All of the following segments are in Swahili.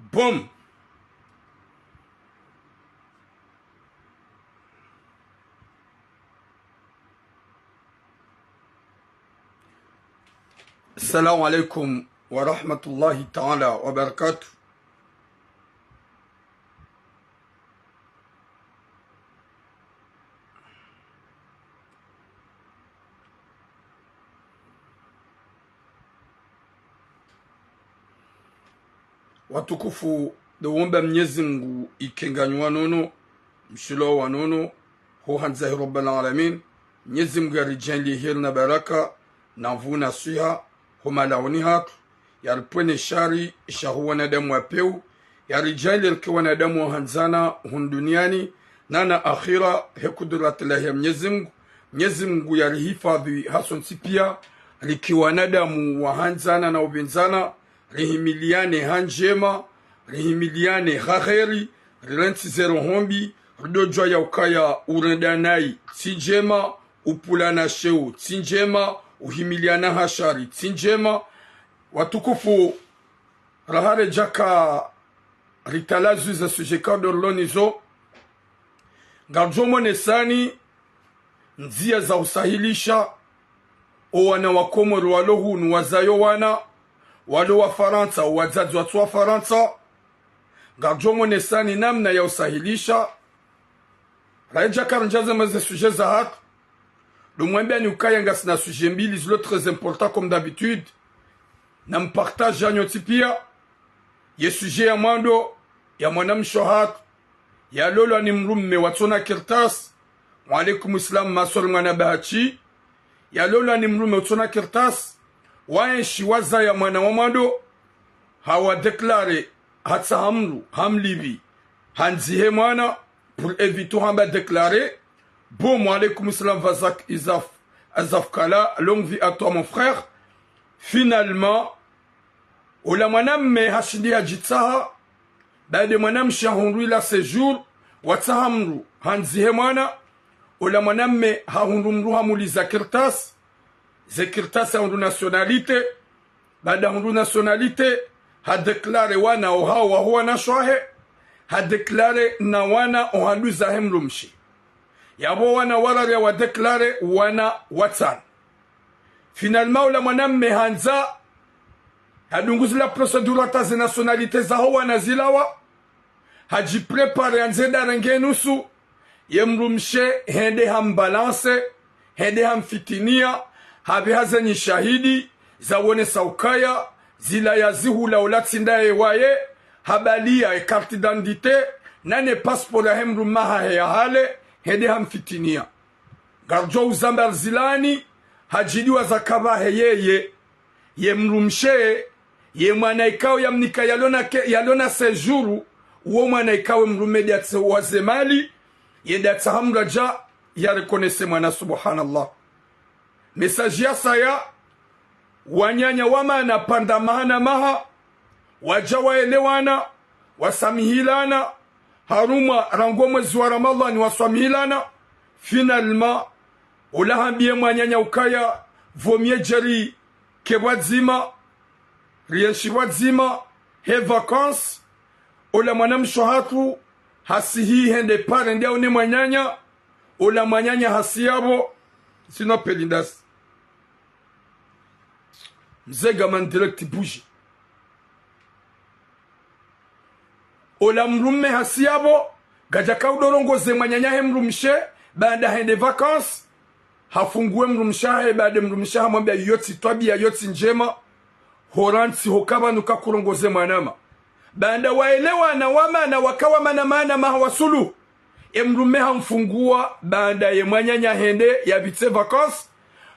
Boom. Assalamu alaikum wa rahmatullahi ta'ala wa barakatuh. Watukufu duomba Mwenyezi Mungu ikenganywa nono mshilo wa nono ho hanzahi rabbal alamin. Mwenyezi Mungu arijali heri na baraka na mvuna siha ho malaoni hatu yaripwene shari shahu wanadamu wapeu yarijali alki wanadamu wa hanzana hunduniani nana akhira hekuduratilahi ya Mwenyezi Mungu. Mwenyezi Mungu yarihifadhi hason sipia liki wanadamu wa hanzana na ubinzana rihimiliane hanjema, rihimiliane khaheri, rilanti zero hombi, ridojwa ya ukaya urendanai tsinjema, upulana sheu tsinjema, uhimiliana hashari tsinjema. Watukufu rahare jaka ritalazu za sujeka dorlonizo garjomo nesani nzia za usahilisha o wana wakomoro walohu nuwazayo wana walo wa Faransa wazazi watu wa Faransa garjomo nesani namna ya usahilisha raja karanjaza maze suje za hatu lumwambia ni ukaya nga sina suje mbili zilo très important comme d'habitude na mpartage ya nyotipia ye suje ya mwando ya mwanamsho hatu ya lolo ni mrumme watona kirtas wa alaikum islam masol mwana bahachi ya lolo ni mrumme watona kirtas waenshi waza ya mwana wa mwando hawa deklare hatsa hamlu hamlivi hanzihe mwana pour éviter hamba déclarer bon alaikum salam vazak azaf kala longue vie à toi mon frère. Finalement ola mwanamme hashindi hajitsaha baada mwanam shahundu la séjour watsahamru hanzihe mwana ola mwanamme hahundu hamuliza kirtas zekirtas hundu nationalité baada hundu nationalité ha déclaré wana ohawa huwa na shohe ha déclaré na wana ohaluza hemlumshi yabo wana wala wa déclaré wana watsan. Finalement ola mwanamme hanza hadunguzi la procédure taze nationalité za huwa na zilawa haji prepare anzeda rengenusu yemlumshe hende hambalance hende hamfitinia habe hazanyi shahidi zawone saukaya zila ya zihula ulatsindaye waye habalia e carte d'identité nane passeport ya hemru maha ya hale hede hamfitinia garjo uzambar zilani hajidiwa zakaba heyeye ye mrumshe ye mwana ikao ya mnika yalona sejuru uo mwana ikao mrumedi atse wazemali ye datsa hamraja ya rekonese mwana subhanallah. Message ya saya wanyanya wama na pandamana maha wajawa elewana wasamihilana haruma rango mwezi wa Ramadhani wasamihilana. Finalement ulahambie mwanyanya ukaya vomie jeri kebwadzima rienshibwadzima he vacances ola mwanamsho hatu hasihi hende pare ndia une mwanyanya ola mwanyanya hasiyabo sino pelindas mzega man direct bouge ola mrumme hasiyabo gajaka udorongo ze mwanyanya he mrumshe baada hende vacances hafungue mrumshahe baada mrumshaha mwambia yoti twabia yoti njema horanti hokaba nuka kurongoze mwanama baada waelewa na wama na wakawa mana mahawasulu emrume hamfungua baada ye mwanyanya hende ya bitse vacances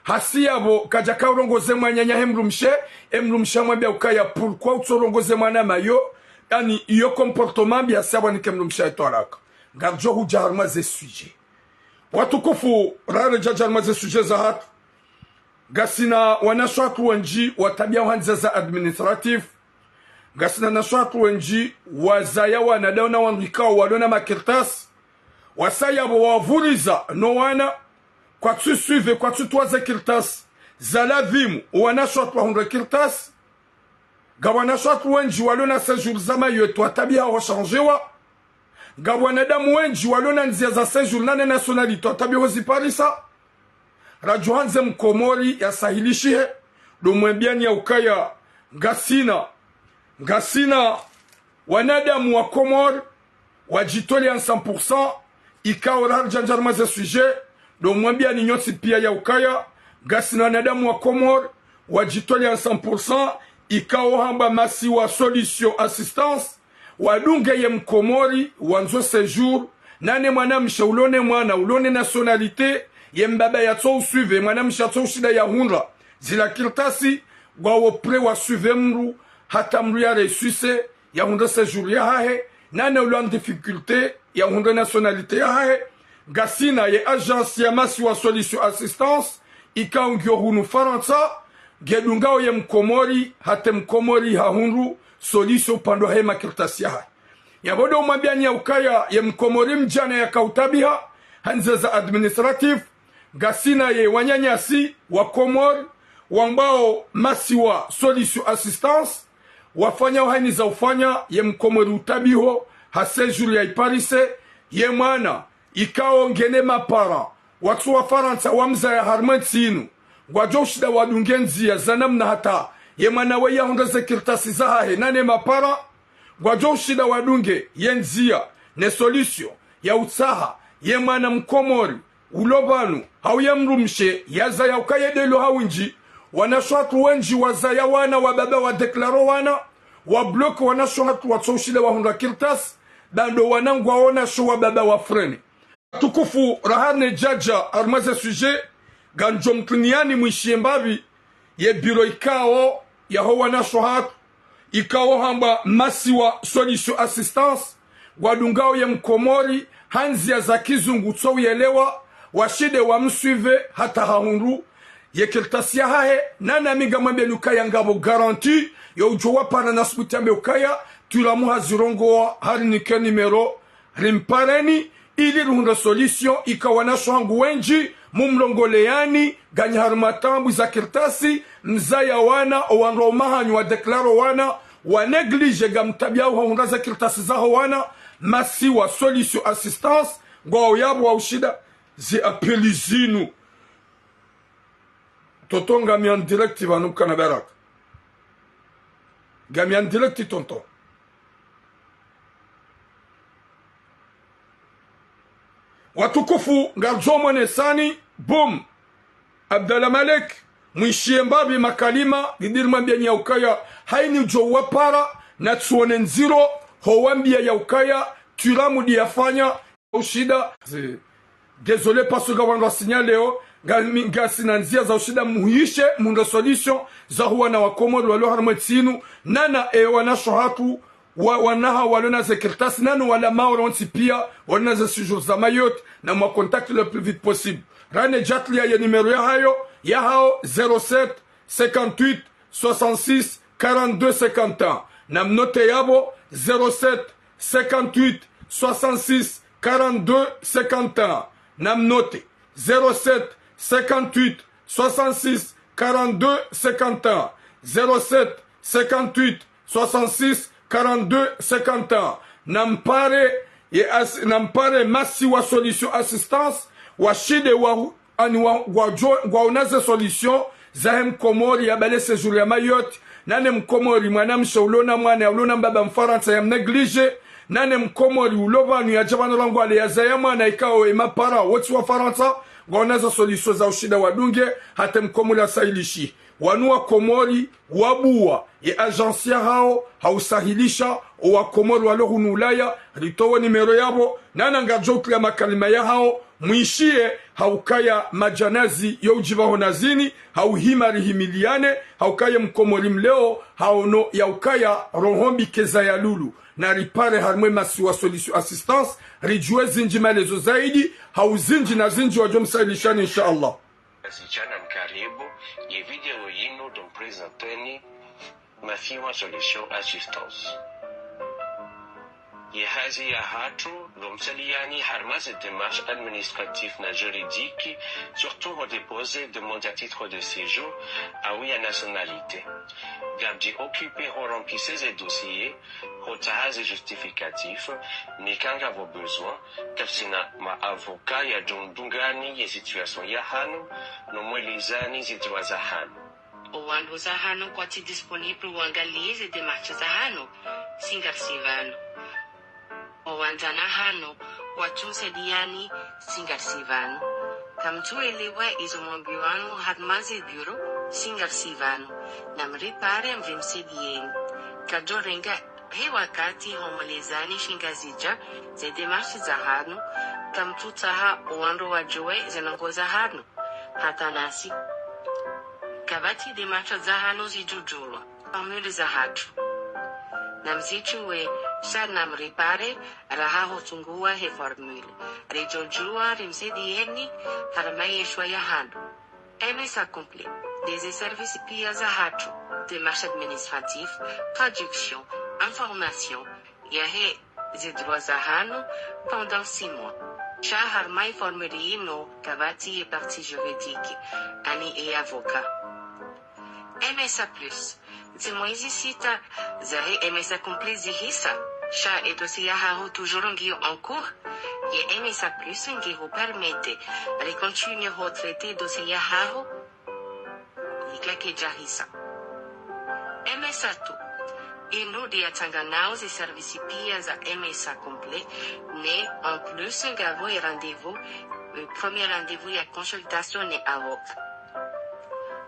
hasiyabo kajaka urongoze mwanyanya hemrumshe emrumsha mwambia ukaya pourquoi utorongoze mwanama yo yani yo comportement bia sawa ni kemrumsha etwaraka garjo hujarma ze sujet. Watukufu rare jajarma ze sujet za hatu gasina wanashwatu wenji watabia wanza za administratif gasina nashwatu wenji wazaya wanadaona wanrikao walona makirtas wasayabo wavuriza no wana kwa tu suive kwa tu toaze kirtas zalavimu wanashwatu wahundra kirtas gawana shatu wenji walona séjour zama yetu atabia washangewa gawana damu wenji walona nzia za séjour nane nationalité atabia waziparisa radio hanze mkomori ya sahilishihe domwebiani ya ukaya Gasina wanadamu wa Komor wajitoli en 100% ikao rarjanjar maze sujet domwebiani nyoti pia ya ukaya Gasina wanadamu wa Komor wajitoli en 100% ikao hamba masi wa solution assistance wadunge ye mkomori wanzo séjour nane mwana mshaulone mwana ulone nationalité ye mbaba ya to usuive mwana mshato shida ya hunra zila kirtasi gwa wopre wa suive mru hata mru ya resuise ya hunra séjour ya hahe nane ulan difficulté ya hunra nationalité ya hahe Gasina ye agence ya masi wa solution assistance ikaungyo hunu Faransa gedungao ye mkomori hate mkomori hahunru solution pando hema kirtasi ya hahe yabodo umambiani ya ukaya ye mkomori mjana ya kautabiha hanze za administrative Gasina ye wanyanyasi wa Komor wambao masi wa solution assistance wafanya uhani za ufanya ye mkomori utabiho hasejuru ya iparise ye mwana ikao ngene mapara watu wa Faransa wamza ya harmantinu wajoshida wadungenzi ya zanamna hata ye mwana we ya hundeze kirtasi zahahe nane mapara wajoshida wadunge yenzia ne solution ya utsaha ye mwana mkomori ulobanu hauyamrumshe yaza ya ukayedelo hawinji wanashwatu wenji wazaya wana wa baba wa deklaro wana wa bloku wanashwatu watsoshile wa hundra kirtas bando wanangwa wana sho wa baba wa frene tukufu rahane jaja armaze sujet ganjo mtuniani mwishie mbavi ye biro ikao ya ho wanashwatu ikao hamba masi wa solution assistance wadungao ye mkomori hanzi ya za kizungu tso yelewa washide wa msuive hata hahundu yekirtasia hahe nana miga mwembe lukaya ngabo garanti yo ujowa para nasputambe ukaya tulamuha zirongo hari nike nimero rimpareni ili ruhunda solution ikawana shangu wenji mumlongoleani ganya harumatambu za kirtasi mzaya wana owanro mahanyu wa deklaro wana wa neglige gamtabia uhahunda za kirtasi zaho wana masi wa solution assistance gwa uyabu wa ushida zi apeli zinu tonton gami en direct vanuka na berak gami en direct tonton watukufu ngarjomo nesani boom Abdallah Malek mwishie mbabi makalima gidirma biya ukaya haini jowa para na tsuone nziro howambia ya ukaya turamu diafanya ushida désolé parce que wanda signaleo Gasina nzia za ushida muhishe munda solution za huwa wa Komoro walo harmatinu nana wana shohatu wanaha walona zekirtas nana wala mauro pia wana za séjour za Mayotte na mwa contact le plus vite possible rane jatli ya numéro ya hayo ya hao 07 58 66 42 51 na mnote yabo 07 58 66 42 51 nam note 07 58 66 42 51 07 58 66 42 51 nampare masi wa solution assistance washide wa unaze solution zahem Komori ya bale séjour ya Mayotte nane mkomori mwana mshaulona mwana ulona mbaba mfaransa ya mneglige nane mkomori ulovanu ya jabano langu ale ya zayama na ikao emapara woti wa Faransa gwaonaza solution za ushida wadunge hate mkomori ya sailishi wanua Komori wabuwa ye agensia hao hausahilisha wa Komori walohunu ulaya ritowo nimero yabo nana ngajokli ya makalima ya hao mwishie haukaya majanazi yo ujivaho nazini hauhimari himiliane haukaya mkomori mleo haono ya ukaya rohombi keza ya lulu na ripare harmwe masi wa solution assistance rijue zinji malezo zaidi hauzinji na zinji wa jomsailishani insha Allah. Wasichana mkaribu ye video yinu dom prezenteni masi wa solution assistance ye hazi ya hatu Domseliani harmas et démarches administratives na juridiques, surtout au déposer demande à titre de séjour à oui à nationalité. Gabdi occuper ou remplir ces dossiers, retahas et justificatifs, ni kanga vos besoins, car sina ma avocat ya jondungani ya situation ya hanu, no mwelizani zidroa za hanu. Oando za hanu kwa ti disponible uangalie ze demarches za hanu, singarsivano. Owanzana hano watu sediani singarsivano. Kamtuelewa izomombiwano hadmaze bureau singarsivano. Namripare mvimsedieni. Kajorenga he wakati homolezani shingazija ze demarche za hano. Kamtutaha oando wajue zenongoza hano. Hata nasi. Kabati demarche za hano zijujulwa. Pamule za hatu. Namzichue sha namripare raha hotungua he formule. Rejojua rimsedieni harmayeshwa ya hando. MSA complet. Des services pia za hatu. Démarche administrative, traduction, information. Yahe ze droits za hano pendant 6 mois. Sha harmay formulaire no kabati et partie juridique. Ani et avocat. MSA plus. Zimoizi sita zahe MSA complet zihisa. Sha et dossier haho toujours en cours. Et MSA plus qui vous permette de continuer à traiter dossier haho. Iklake jahisa. MSA tu. Et nous de Atanganao et services pia za MSA complet. Mais en plus gavo et rendez-vous. Le premier rendez-vous et consultation et avocat.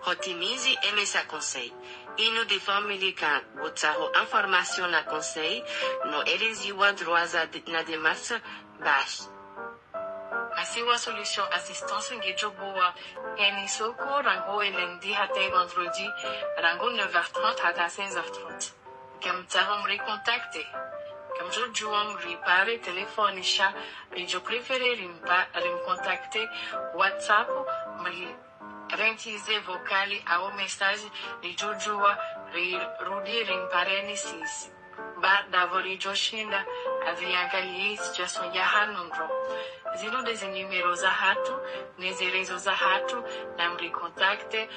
Hotimizi MSA conseil. Et nous déformulons quand vous information na conseil, no eleziwa droits na démarche bash. Asiwa solution assistance ngejoboa. Eni soko rango lundi hata vendredi, rango 9h30 hata 16h30. Kamtahom recontacter. Comme je jouam ripare téléphonisha, et je préférais rim contacter WhatsApp, mais rentize vocali au message de Jojua Rudi Rimpareni Sisi. Ba Davori Joshinda aviangalie situation ya hanondro. Zino des numéros za hatu, nes réseaux za hatu, namri contacte,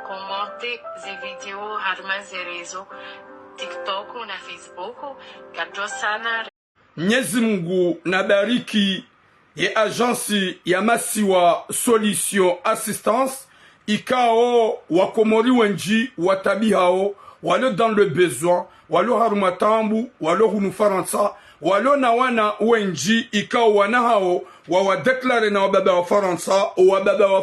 commente ze vidéos harma ze réseaux, TikTok na Facebook, kadosana. Mwenyezi Mungu na bariki ye agensi ya Masiwa Solution Assistance ikao wakomori wenji watabihao walo dans le besoin walo harumatambu walo hunufaransa walo na wana wenji ikao wana hao wawadeklare na wababa wa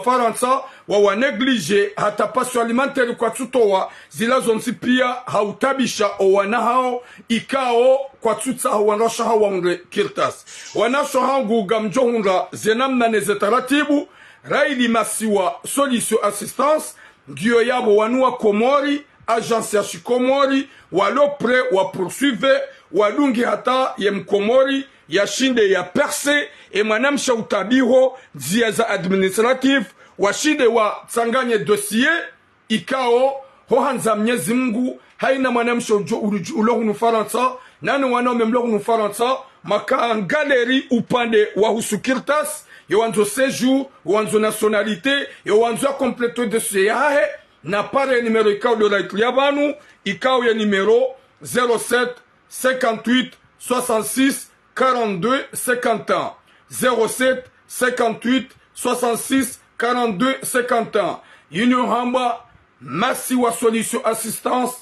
Faransa wawaneglige hata paso alimentaire kwa tutowa zila zonsi pia hautabisha wana hao ikao kwa tutsa wanasha hao wangre kirtas wanasha hao gugamjohunga zenamna nezetaratibu Raili Masiwa Solution Assistance ndio yabo wanua Komori agence ya Shikomori walo pre wa poursuivre walungi hata ye mkomori ya shinde ya perse e manamsha utabiho njia za administrative washinde wa tsanganye dossier ikao hohanza Mwenyezi Mungu haina manamsha ulohunu Faransa nani wanaume mlohunu Faransa maka galeri upande wa husukirtas yowanzo séjour yowanzo nationalité yowanzo compléter dossier yahe na pare numéro ikao de la ikao ya numéro 07 58 66 42 51 07 58 66 42 51 Inuhamba Masiwa Solution Assistance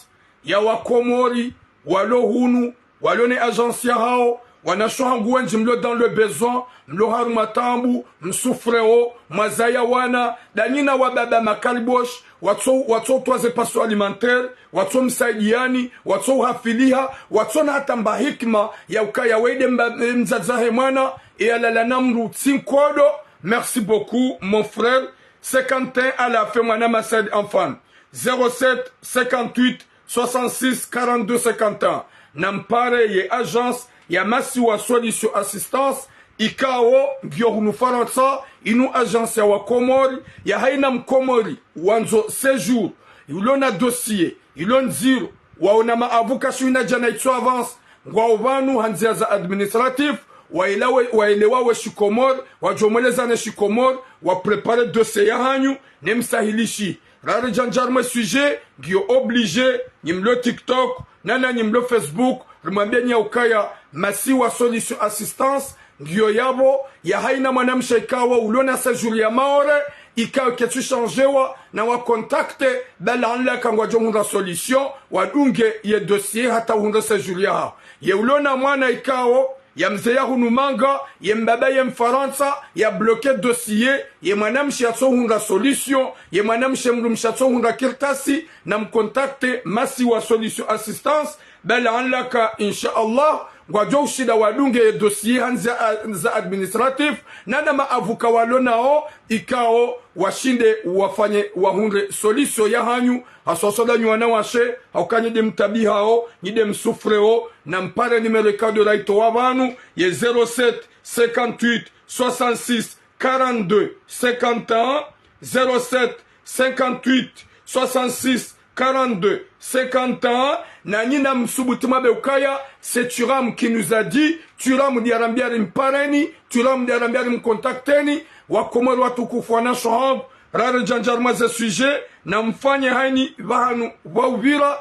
ya wakomori walohunu walone agensia hao wanashohangu wenji mlo dans le besoin mlo harumatambu msufreo mazaya wana danina wababa makalibosh watso toaze paso alimentaire watso msaidiani watso hafiliha watso na hata mbahikma ya ukaya wede mzazahe mwana et alala namru tsinkodo. Merci beaucoup mon frère. 51 à la fin mwana masad enfant 07 58 66 42 51 nampare ye agence ya Masiwa Solution Assistance ikao ngyohunu Faransa inu agence ya wakomori ya haina mkomori wanzo séjour ilona dossier ilon zero waona maavuka shuina jana itso avance ngwa ubanu hanzia za administratif waelewawe shikomor wajomelezane shikomor waprepare dossier ya hanyu nemsahilishi rare janjarme sujet ngio oblige nyimlo TikTok nana nyimlo Facebook rimwambia nyaukaya masiwa solution assistance ngio yabo ya haina mwanamsha ikawa ulona sejuri ya maore ikawa ketu changewa na wakontakte bala anla kangwa jonga solution wadunge ye dossier hata hunda sejuri ya hao ye ulona mwana ikawa ya mzeya hunumanga ye mbaba ye mfaransa ya bloke dossier ye mwanamshi ya hunda solution ye mwanamshi mrumsha hunda kirtasi na mkontakte masi wa solution assistance bala anla ka insha Allah ngwajo ushida wadunge dossier hanza administratif nana maavuka walonao ikao washinde wafanye wahunde solution ya hanyu asosoda nywana washe haukanye de mtabi hao nyide msufreo na mpare numero kado raito wabanu ye 07 58 66 42 51 07 58 66 42 51 na nina msubutima beukaya c'est Turam qui nous a dit Turam diarambiari mpareni Turam diarambiari mkontakteni wakomoro watukufu wanashohab rare janjarma za sujet na mfanye haini vahanu wauvira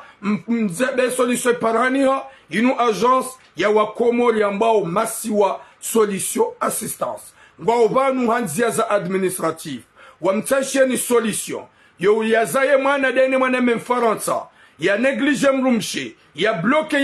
mzebe solution paraniha inu agence ya wakomori ambao masiwa solution assistance ngwa vanu hanzia za administratif wamtasheni solution yo yazaye mwana dene mwana memfaransa ya néglige mrumshi ya bloqué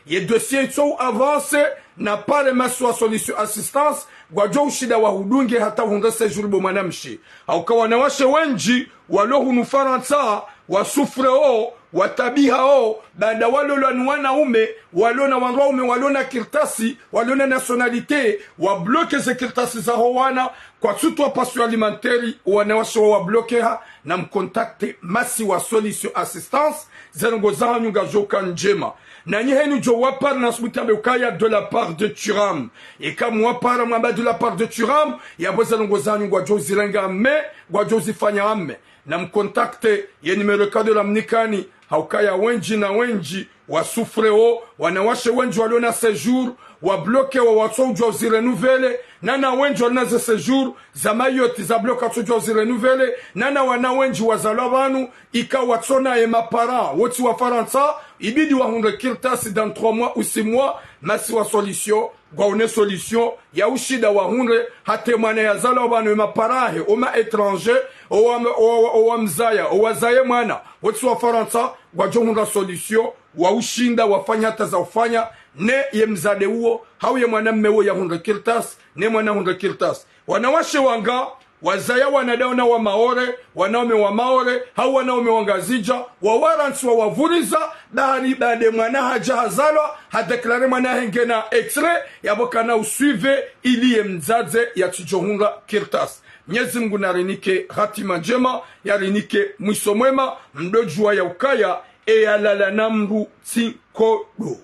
ya dossier so avance na pale maswa solution assistance gwajo ushida wa hudunge hata hunda sejuri bo mwanamshi au kwa wanawashe wenji walohu nufaransa wasufreo watabihao baada walo wanaume walona wanaume walona kirtasi walona nationalité wa bloquer ze kirtasi za wana kwa tutwa passion alimentaire wanawashe wa bloquer na mkontakte masi wa solution assistance zengo za nyunga joka njema na nyihenu jo wapar na subutambe ukaya de la part de Turam et comme wapar mamba de la part de Turam ya boza ngo za nyunga jo zilenga me gwa jo zifanya ame na mkontakte ye numero kado la mnikani haukaya wenji na wenji wasufreo wanawashe wenji waliona séjour wa bloke wa watsojo zirenuvele nana wenji wana ze séjour za mayoti za bloka watsojo zirenuvele nana wana wenji wazalwa banu ika watsona e mapara woti wa faransa ibidi wa hunde kirtasi dans 3 mois ou 6 mois masi wa solution gwa une solution ya ushida wa hunde hate mwana ya zalwa banu e maparahe oma étranger o mzaya o wazaye mwana woti wa faransa gwa jonga solution wa ushinda wafanya hata za ufanya ne ye mzade uo hau ye mwanamme uo ya hunda kirtas ne mwana hunda kirtas wanawashe wanga wazaya wanadaona wa maore wanaume wa maore hau wanaume wangazija wa warrants wa wavuriza bahari bade mwana haja hazalwa hadeklare mwana hengena extrait yabokana usuive ili ye mzaze ya tijohunga kirtas Mwenyezi Mungu narinike hatima njema yarinike mwiso mwema mdojua ya ukaya eyalala namru tsinkodo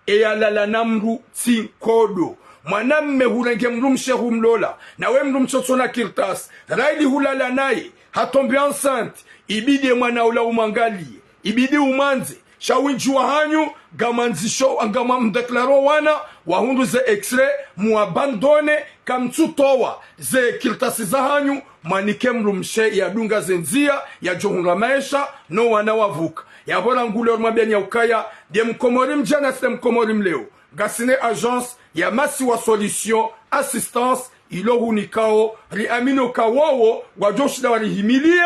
eyalala namru tsinkodo mwanamme hurenge mrumshe humlola na we mrumchotsona kirtas raili hulala naye hatombe enceinte ibidi mwana ula umangalie ibidi umanze shawinji wa hanyu gamanzisho angama mdeklaro wana wahundu ze extrait muabandone kamtutowa ze kirtasi za hanyu manike mrumshe ya dunga zenzia ya johunga maisha no wana wavuka ya bora ngule ormabia nyaukaya de mkomori mjana site mkomori mleo gasine agence ya masi wa solution assistance ilo hunikao riamino kawawo wajoshida warihimilie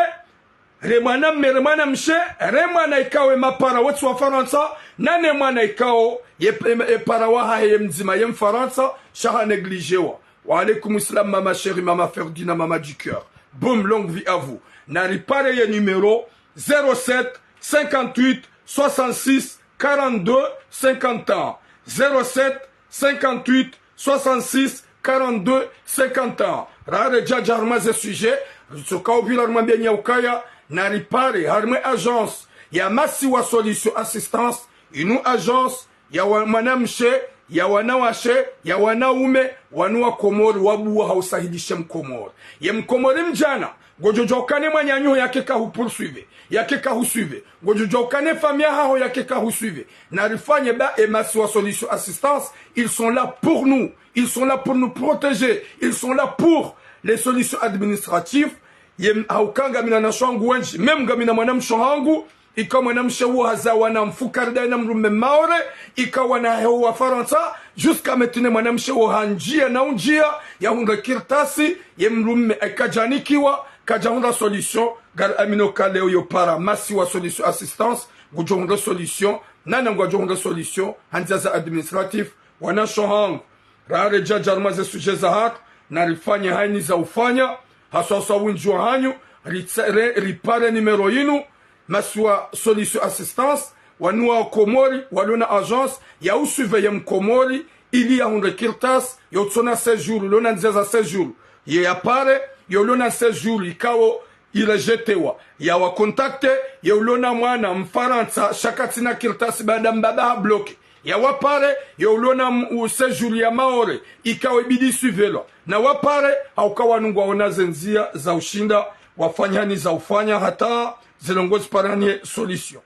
remana mshe remana ikawe mapara wetu wa faransa nane mwana ikao ye para waha ye mzima ye mfaransa shaha negligewa wa alaikum islam mama chérie mama Ferdina mama du cœur boum longue vie à vous naripare ye numéro 07 58 66 42 51 07 58 66 42 51 rare jaja harmaze sujet soka ovila harmambia nyaukaya naripare harme agence ya masi wa solution assistance inu agence ya mwanamshe ya wanawashe ya wanaume wanua komori wabuwa hausahidishe mkomori ye mkomori mjana gojojo kane manyanyo yake ka poursuivre yake ka suivre gojojo kane famia hao yake ka suivre na rifanye ba et Masiwa Solution Assistance, ils sont là pour nous, ils sont là pour nous protéger, ils sont là pour les solutions administratives. Yem haukanga mina na shwangu wenji mem gamina mwanam shohangu ikawa mwanam shewu hazawa na mfukarda na mrume maore ikawa na hewa Faransa jusqu'à maintenant mwanam shewu hanjia na unjia ya hunga kirtasi ye mrume akajanikiwa kajahunda solution gar amino kaleo yo para Masiwa Solution Assistance gujonga solution nana gujonga solution hanzaza administratif wana shohangu rare jajarma ze suje za hak na rifanya haini za ufanya hasasa winjwa hanyu ripare numero yinu Masiwa Solution Assistance wanua Komori walona agence ya usuve ya mkomori ili ya hunde kirtas yotsona séjour lona nzeza séjour ye ya pare yolona séjour ikawo irejetewa ya wa contacte yolona mwana mfaransa shakatina kirtas baada mbaba bloke ya wapare yolona séjour ya maore ikawa ibidi suivelo na wapare haukawa nungwa onazenzia za ushinda wafanyani za ufanya hata zilongozi paranye solution.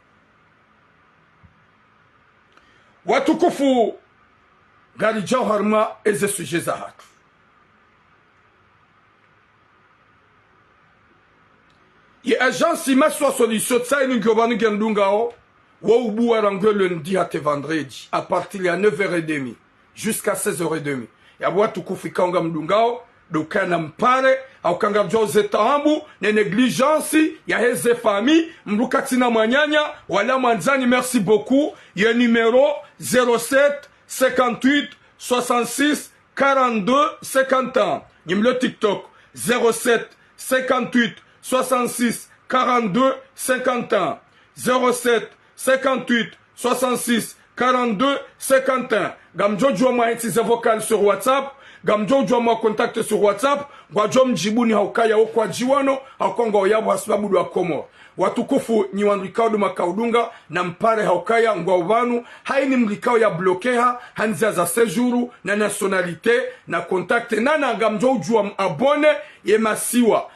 Watukufu gari jauharma eze suje za hatu ye agence Masiwa Solution tsa inu ngobanu gendungao wa ubu warangue lundi hate vendredi à partir ya 9h30 jusqu'à 16h30 ya watu kufika mdungao dokana mpare au kanga joze taambu ne négligence ya heze famille mrukatina mwanyanya wala manzani. Merci beaucoup. Ya numéro 07 58 66 42 51 numéro TikTok 07 58 66 42 51 07 58 66 42 51. Gamjojo mwa itize vocal sur WhatsApp, gamjojo mwa contact sur WhatsApp, gwajom jibuni haukaya okwa jiwano, haukonga oyabu hasibabu wa Komoro. Watukufu ni wanrikao du makaudunga na mpare haukaya ngwa uvanu, haini mrikao ya blokeha, hanzia za sejuru na nationalite na kontakte nana gamjojo abone ye Masiwa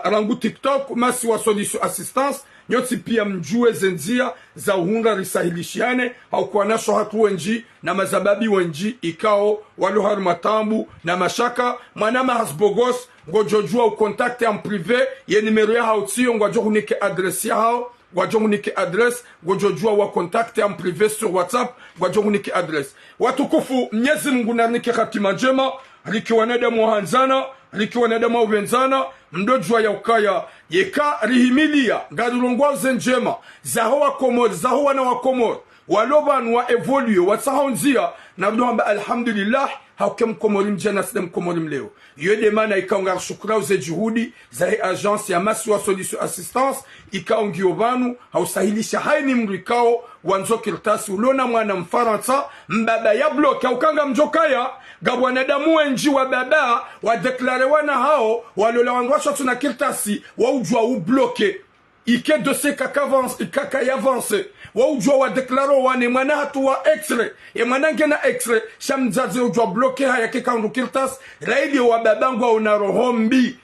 rangu TikTok Masiwa Solution Assistance. Nyoti pia mjue zenzia za uhunga risahilishiane haukuwa nasho hatu wenji na mazababi wenji ikao waluharu matambu na mashaka manama hasbogos ngojojua ukontakte en privé ye numero ya hautiyo ngwajo hunike adresi ya hao ngwajo hunike adres ngojojua wa kontakte en privé sur WhatsApp ngwajo hunike adres. Watukufu Mwenyezi Mungu narnike khatima njema riki wanadamu hanzana riki wanadamu wenzana mdojua ya ukaya yeka rihimilia ngadulongwaze njema zaho wa Komoro zaho wana wa Komoro walobanu wa evolue watsahonzia na mdohamba alhamdulillah haukem Komori mjana sidem Komori mleo yede mana ikaunga shukra uze juhudi za agence ya Masiwa Solution Assistance ikaungi obanu hausahilisha haini mrikao wanzo kirtasi ulona mwana mfaransa mbaba ya bloke haukanga mjokaya gabwana damu wenji wa baba wa deklare wana hao walola wangwasha tuna kirtasi wa ujwa ubloke ike dossier kaka yavance wa ujwa wa deklaro wane mwana hatu wa extrait e mwana ngena extrait shamzaze ujwa bloke haya kikandu kirtas raidi wa babangwa unarohombi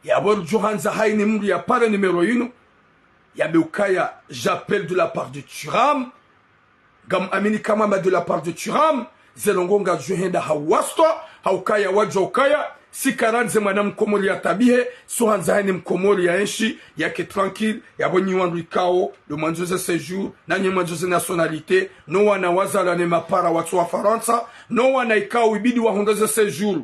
ya bor johanza haini mri ya pare numero yinu ya beukaya j'appelle de la part de Turam gam amini kama de la part de Turam zelongonga juhenda hawasto haukaya wajo ukaya sikaranze mwana mkomori ya tabihe suhanza haini mkomori ya enshi yake tranquille ya boni wandu ikao le manjoze séjour na nye manjoze nationalité no wana wazala ne mapara watu wa Faransa no wana ikao ibidi wa hondoze séjour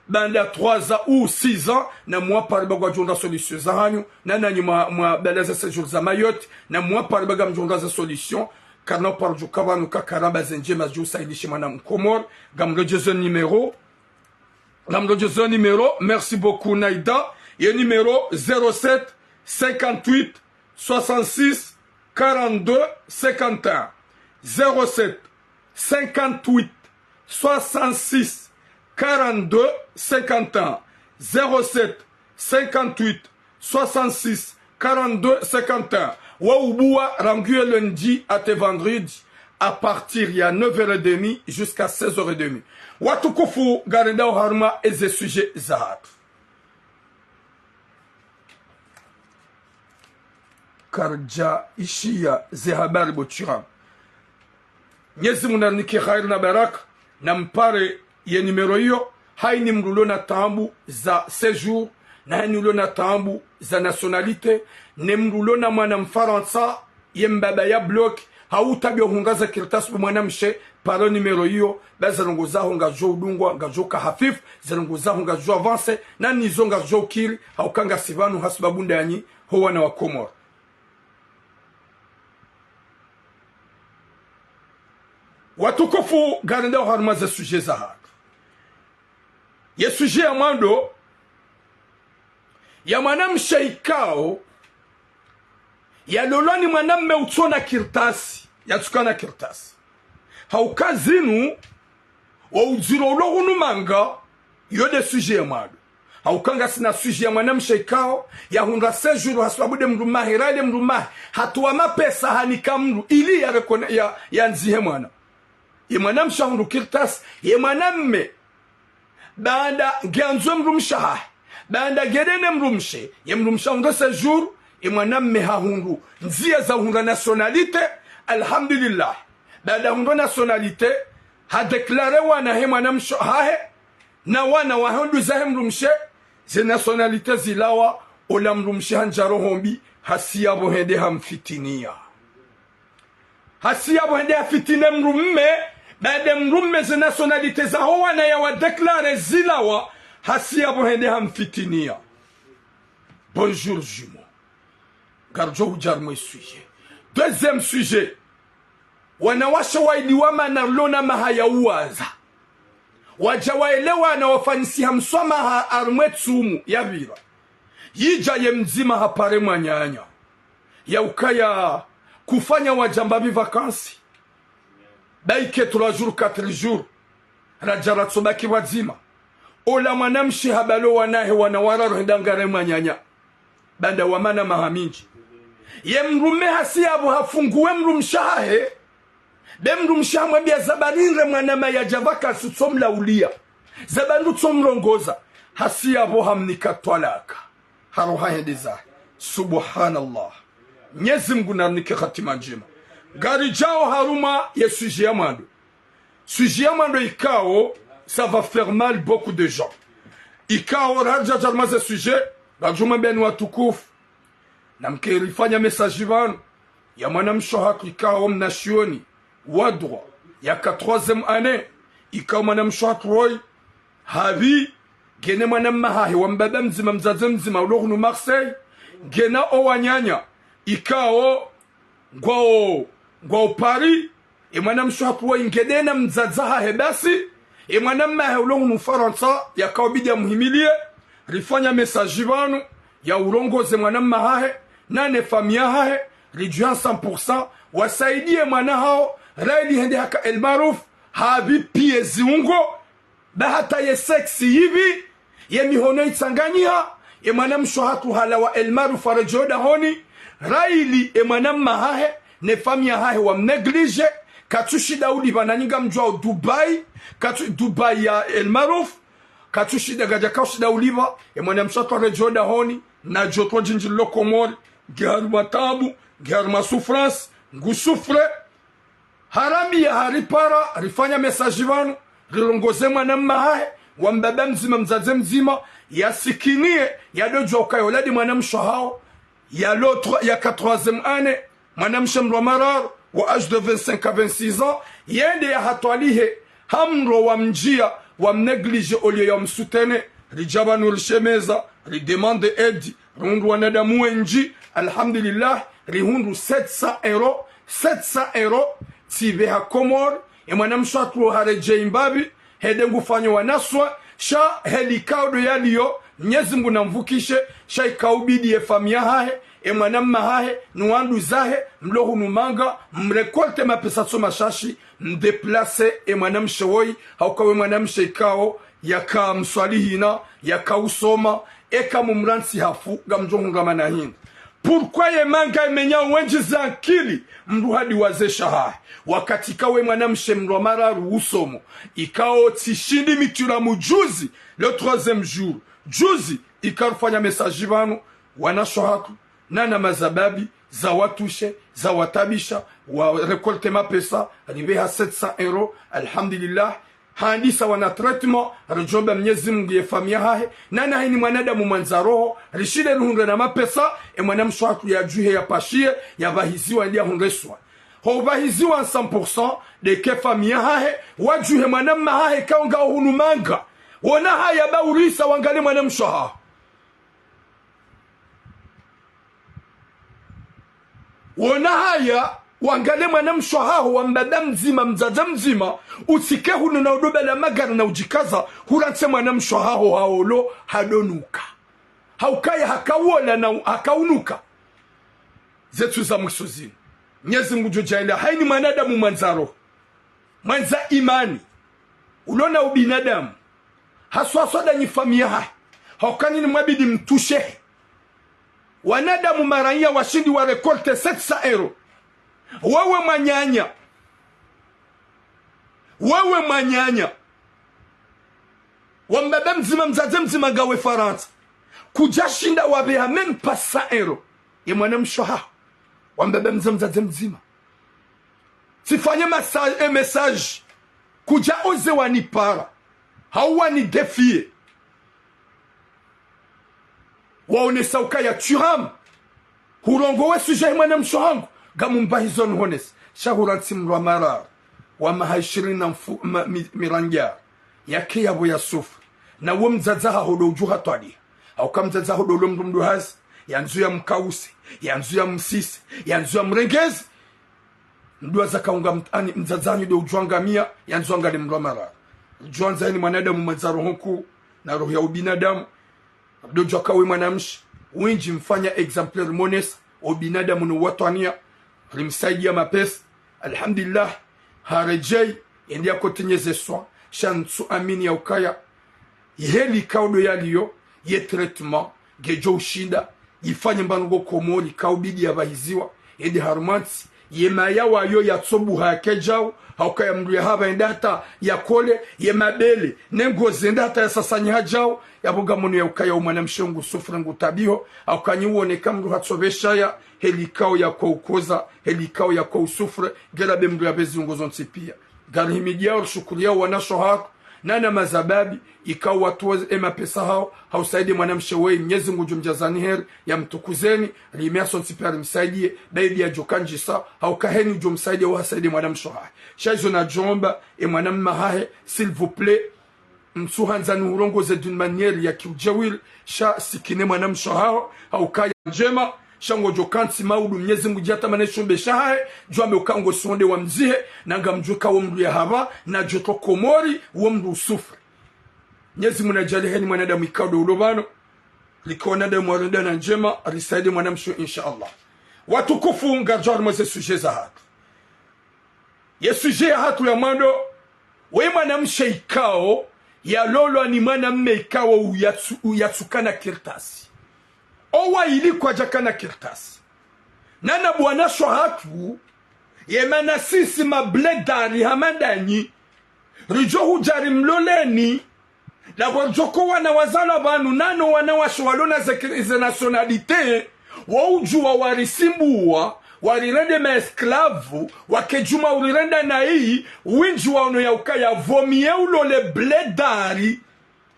banda 3 ans ou 6 ans na mwa pariba kwa jonda solution za hanyu na nanyi mwa beleza séjour za Mayotte na mwa pariba ga mjonda za solution karna parju kabanu kakaraba zenje mazju sailishi mana mkomor gamlojezo numéro, merci beaucoup Naïda, et numéro 07 58 66 42 51 07 58 66 42 51 07 58 66 42 51 Waouboua rangue lundi à te vendredi à partir ya 9h30 jusqu'à 16h30. Watukufu garenda harma eze sujet zahat. karja ishia ze habari bochira nyezi munanike khair na baraka na mpare ye numero hiyo hai ni mrulo na tambu za séjour na hai ni mrulo na tambu za nationalité ne mrulo na mwana mfaransa ye mbaba ya block hautabyo hungaza kirtas bu mwana mshe paro numero hiyo bazalongoza honga jo udungwa ngajo ka hafif zalongoza honga jo avance na nizonga jo kiri haukanga sivanu hasbabunda yanyi ho wana wa Komoro. Watukufu garenda harma za sujet za haka ye sujet ya mwando ya mwanamshe ikao ya loloni mwanamme utona kirtasi ya tukana kirtasi haukazinu wa uziro ulohunu manga yode sujet ya mwando haukanga sina sujet ya mwanamshe ikao ya hunga sejuru haswabude mrumahi hirale mrumahi hatuwa mapesa hanika mru ili ya nzihe mwana ye mwanamshe hundu kirtasi ye mwanamme baada ganzo mrumshaha baada gedene mrumshe ye mrumsha hunga sejuru ye mwanamme hundu nzia za hunga nationalité alhamdulillah baada hunga nationalité ha deklare wana he mwanamshe hahe na wana wa hundu za mrumshe ze nationalité zilawa ola mrumshe hanjaro hombi hasiya bohende hamfitinia hasiya bohende hafitine mrumme baada mrumme ze nationalité za wana ya wa deklare zilawa hasiya bohende hamfitinia. Bonjour jumeau garjo ujarmo sujet. Deuxième sujet wanawasha wailiwama na lona mahaya uwaza wajawaelewa na wafanisi hamsoma armwetsumu yabira yija ye mzima hapare mwanyanya ya ukaya kufanya wajambabi vakansi baike 3 jours 4 jours rajara tsobaki wazima ola mwanamshi habalo wanahe wanawara rohendangare mwanyanya banda wamana mahaminji ye mrume hasiyabu hafunguwe mrumshahe be mrumshahe mwambia zabarinre mwanama ya javaka sutsomla ulia zabandu tsomrongoza hasiyabu hamnika twalaka haroha hendiza subhanallah nyezi mgu narnike khatima njema gari jao haruma ye sujet ya mwando. Sujet ya mwando ikao ça va faire mal beaucoup de gens ikao raja jarmaze sujet bajuma benu watukufu na mkirifanya message vanu ya mwanamsho haki ikao mnashioni wadwa ya 3e année ikao mwanamsho haki roy havi gene mwanamma hahe wambaba mzima mzaze mzima ulohunu Marseille gena owanyanya ikao ngwao Paris mwanamsho haki roy ngedena mzaza hahe basi mwanamma hahe ulohunu Faransa ya kaobidi ya muhimilie rifanya message vanu ya urongoze mwanamma hahe nane famia hahe rijuan 100% wasaidie mwana hao raili hende haka elmaruf habi pie ziungo bahata ye sexy hivi ye mihono itsanganyia mwanamsho hatu hala wa elmaruf arajoda honi raili mwanamma hahe ne famia hahe wa mneglige katushi daudi bananyinga mjwa Dubai Dubai ya elmaruf katushi gaja kaushida uliva mwanamsho hatu arajoda honi na jotwa jinji lokomori giharuma tabu giharuma souffrance ngusufre harami ya haripara rifanya message vanu rilongoze mwanamma hahe wambaba mzima mzaze mzima yasikinie yadojwa ukayoladi mwanamsho hao ya 4e année mwanamsho mro marar wa âge de 25 à 26 ans yende ya hatwalihe hamro wa mjia wa mneglige olio ya msutene rijabanu rishemeza ridemande aide rundu wanadamu wenji alhamdulillah rihundu 700 € tive ha Komoro mwanamsho hatu hareje imbabi hede ngufanyo wanaswa sha helikaudo yaliyo Mwenyezi Mungu namvukishe sha ikaubidi ye famia hahe mwanamma hahe nuandu zahe mlohu numanga mrekolte mapesa soma shashi mdeplace mwanamshe woi haukawe mwanamshe ikao yaka mswalihina yaka usoma eka mumransi hafu gamjonga manahinda. Pourquoi ye manga menya wenji zankili mruhadi wazesha hae wakati kawe mwanamshe mromara usomo ikao tishindi mitura mujuzi le 3e jour juzi ikarufanya message vanu wanasho haku nana mazababi za watushe za watabisha wa rekolte mapesa ribe ha 700 euro alhamdulillah handisa wana traitement rejomba Mwenyezi Mungu ye famia hahe nana hini mwanadamu mwanzaroho rishide ruhunde na mapesa mwanamsho hatu ya juhe ya pashie ya bahiziwa ndia hunreswa ho bahiziwa 100% de ke famia hahe wajuhe mwanamma hahe kaunga uhunumanga wona haya baurisa wangali mwanamsho hahe wona haya wangale mwanamsho haho wa mbada mzima mzaza mzima usike hunu na udobe la magara na ujikaza huranse mwanamsho haho haolo hadonuka haukaya hakawola na hakaunuka zetu za msuzini Mwenyezi Mungu jojaenda haini mwanadamu mwanzaro mwanza imani ulona ubinadamu haswa soda ni familia hai haukani ni mwabidi mtushe wanadamu maranya washindi wa rekolte 700 euro wewe manyanya wambebe mzima mzaze mzima gawe Faransa kujashinda wabeha meme pas 100 euro ye mwanamsho ha wambebe mzaze mzima sifanye message kuja oze wanipara hawani defie waonesa ukaya turam hurongo we suje mwanamsho hangu gamumbahizon hones shahuransi mrwa marar wa mahashirina mirangyar yake yabo ya sufu na wo mzazaha hodo ujuha twadi au kamzazaha hodo lo mrumdu hazi yanzu ya mkausi yanzu ya msisi yanzu ya mrengezi mdua za kaunga mzazanyu do ujuangamia yanzu angali mrwa marar ujuanza ni mwanadamu mwenzaro honku na roho ya ubinadamu dojo kawe mwanamshi winji mfanya exemplaire mones ubinadamu ni watania rimsaidia mapesa alhamdulillah harejei endia kotenyeze soin shansu amini ya ukaya yeli kaudo yaliyo ye traitement gejo ushinda yifanye mbanugo komori kaubidi ya bahiziwa edi harumansi ye mayawa yo ya tsobu hakejao haukaya mdu ya haba endata ya kole ye mabele nengoze endata ya sasanya hajao ya boga munu ya ukaya umwanamshongu sufrengu tabiho haukanyi uoneka mdu hatsobesha ya helikao ya kwa ukoza helikao ya kwa usufre gelabe mdu ya bezi ungozo nsipia garihimidia urshukulia wanasho hako nana mazababi ikaw watu ema pesa hao hausaidie mwanamshe wei Mwenyezi Mungu mjazani heri ya mtukuzeni limeaso nsipari msaidie baby ya jokanji sa haukaheni msaidie wa hasaidie mwanamshe hae shaizo na jomba mwanamma hae s'il vous plaît msuhanzani urongoze d'une manière ya kiujawil sha sikine mwanamshe hao haukaya njema shango jokansi maudu Mwenyezi Mungu jata maneshombe shahae jwambe ukango sonde wa mzihe nanga mjuka wa mdu ya haba na joto komori wa mdu usufre Mwenyezi Mungu najali heni mwanadamu ikaudo ulobano likuwa nada mwarenda na njema risaidi mwanamshu inshallah watukufu ngajar mweze suje za hatu ye suje ya hatu ya mwando we mwanamshe ikao ya lolo ni mwanamme ikao uyatsukana kirtasi owa ili kwa jakana kirtasi nana bwana hatu yemana sisi mabledari hamandanyi rijo hujari mloleni la wajoko wana wazala banu nano wana washwalona ze nationalite wa ujua warisimbuwa warirende maesklavu wakejuma urirenda na hii winji wano ya ukaya vomie ulole bledari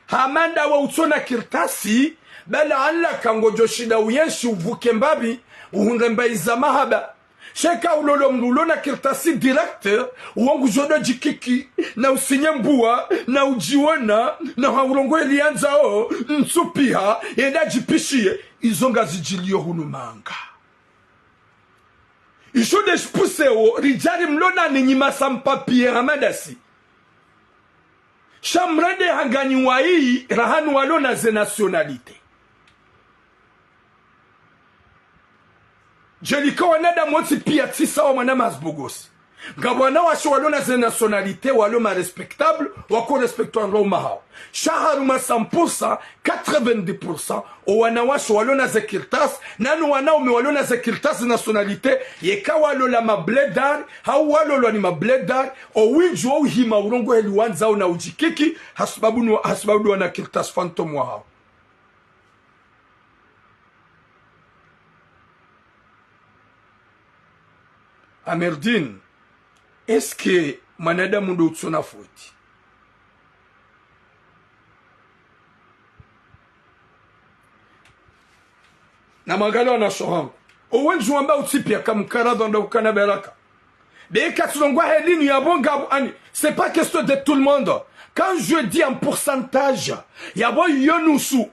hamanda wa utona kirtasi bala alla kangojo shida uyenshi uvuke mbabi uhunremba izamahaba sheka ulolo mlulona kirtasi directeur uongu jodo jikiki na usinyembua na ujiona na haurongo elianza o nsupiha yenda jipishie izonga zijilio hunumanga ishode spuseo rijari mlona ninyima sampapie hamadasi shamrede hangani wa hii rahanu walona ze nationalite jelika wanada mwoti pia tisa wa mwana mazbogosi ngabwana washo walona ze nationalite waloma respectable wako respecto an roma hao shaharuma 100% 90% o wana washo walona ze kirtas nanu wana ume walona ze kirtas nationalite yeka walola mabledar hau walola ni mabledar o winju o hima urongo heli wanzao na ujikiki hasbabu wana kirtas phantom wa hao Amerdin, est-ce que mwanadamu ndo utsona foti? Na magalo na shohangu owenju amba utipia kamkarado ndo ukana baraka be katulongwa helini ya bonga ani. C'est pas question de tout le monde. Quand je dis en pourcentage ya bo yonusu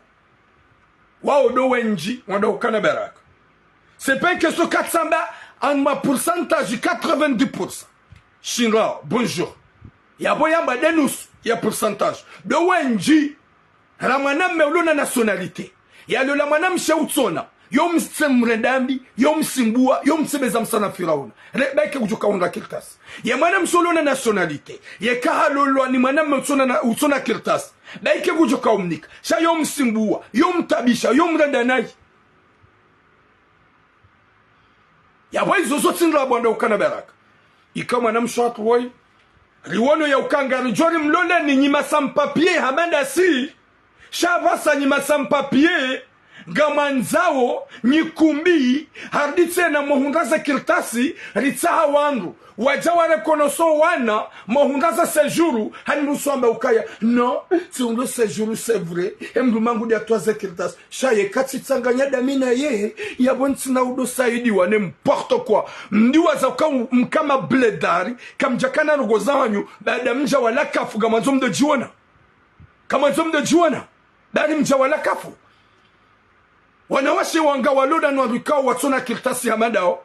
wa odo wenji ndo ukana baraka. C'est pas une question 400 en ma pourcentage 90%. Shinra bonjour ya bo yamba denus ya pourcentage de wenji ramana meulona nationalité ya lo la manam shautsona yom semredambi yom simbua yom sebeza msana firauna rebeke kujuka unda kirtas ya manam solona nationalité ya kahalolo ni manam msona na utsona kirtas beke kujuka umnika sha yom simbua yom tabisha yom rendanai ya boy zozo tsinra bonda ukana baraka ikama na mshwatu boy riwono ya ukanga rijori mlonda ni nyima sam papier hamanda si shavasa nyima sam papier gamanzao nyikumbi harditse na mohundaza kirtasi ritsaha wandu wajawa rekonoso wana mohundaza sejuru hanusomba ukaya no tundo sejuru c'est vrai emdu mangu dia toaze kirtasi shaye kati tsanganya damina ye yabonti na udo saidi wane n'importe quoi ndiwa za kama bledari kamjakana rugozanyu baada mja wala kafu gamanzom de jiwana bali mja wala kafu wanawashe wanga waloda nwarikao watsona kirtasi hamadao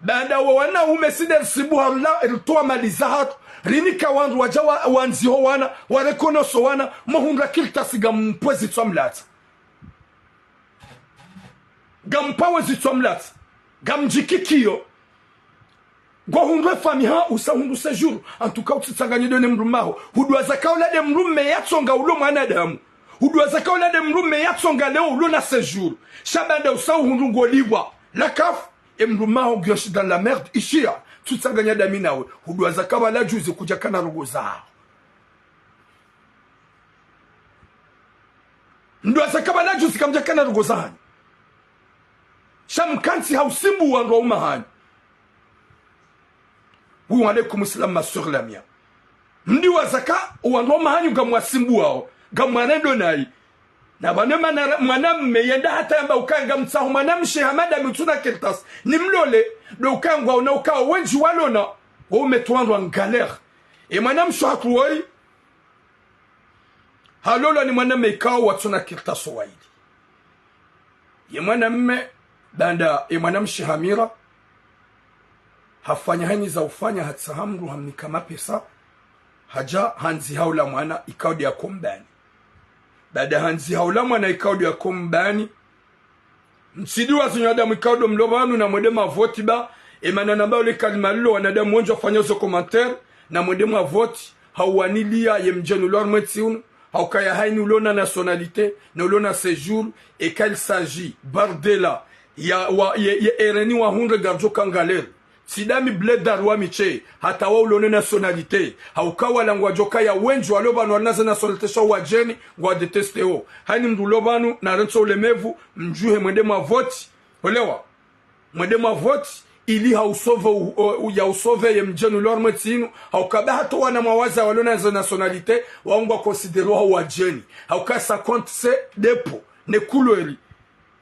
baada wana umesida sibu harla ilitoa malizahatu rinika wandu wajawa wanziho wana warekonoso wana mohundra kirtasi gampwezi tsomlata gampawe zitsomlata gamjikikio gohundwe famiha usahundu sejuru antuka utsanganye done mrumaho hudwa zakaula de mrume yatsonga ulo mwanadamu hudwa zakaula de mrume yatsonga leo ulo na séjour shabanda usahundu ngoliwa la kaf emrumaho gyoshi dans la merde ishia tutsanganya daminawe hudwa zakaba la juzi kuja kana rugo zao ndo zakaba la juzi kamja kana rugo zao shamkansi hausimbu wandu umahani ou alaikum islam sur la mia mdi wazaka wandu umahani gamwasimbu wao gamwanendo nai na banema na mwanamme yenda hata yamba ukanga mtsahu mwanamshe hamada mituna kirtas nimlole do ukangwa na ukawa wenji walona umetwandwa galère e mwanamsho hatuoi halola ni mwanamme ikawa watuna kirtas waidi ye mwanamme banda e mwanamshe hamira hafanya hani za ufanya hatsahamru hamni kama pesa haja hanzi haula mwana ikaudi ya kombani baada hanzi haula mwana ikaudi ya kombani msidu wa zinyada mkaudo mlobanu na mwedema voti ba emana namba ule kalimalilo wanadamu wenjo wafanya uzo commentaire na mwedema voti hawanilia ye mjenu lor mwetiunu haukaya haini ulona nationalité na ulona séjour et qu'il s'agit bardela ya ereni wa hundre garjo kangaler sidami bledar wa miche hata wa ulone nationalité haukawa langwa joka ya wenjo walobanu wanaza nationalité sho wajeni ngwa detesteo hani mdulobanu na rentso ulemevu mjuhe mwendema voti olewa mwendema voti ili hausove ya usove ye mjenu lor metinu haukaba hata wana mawaza walona za nationalité waungwa considero hao wajeni haukasa compte se depo ne couleur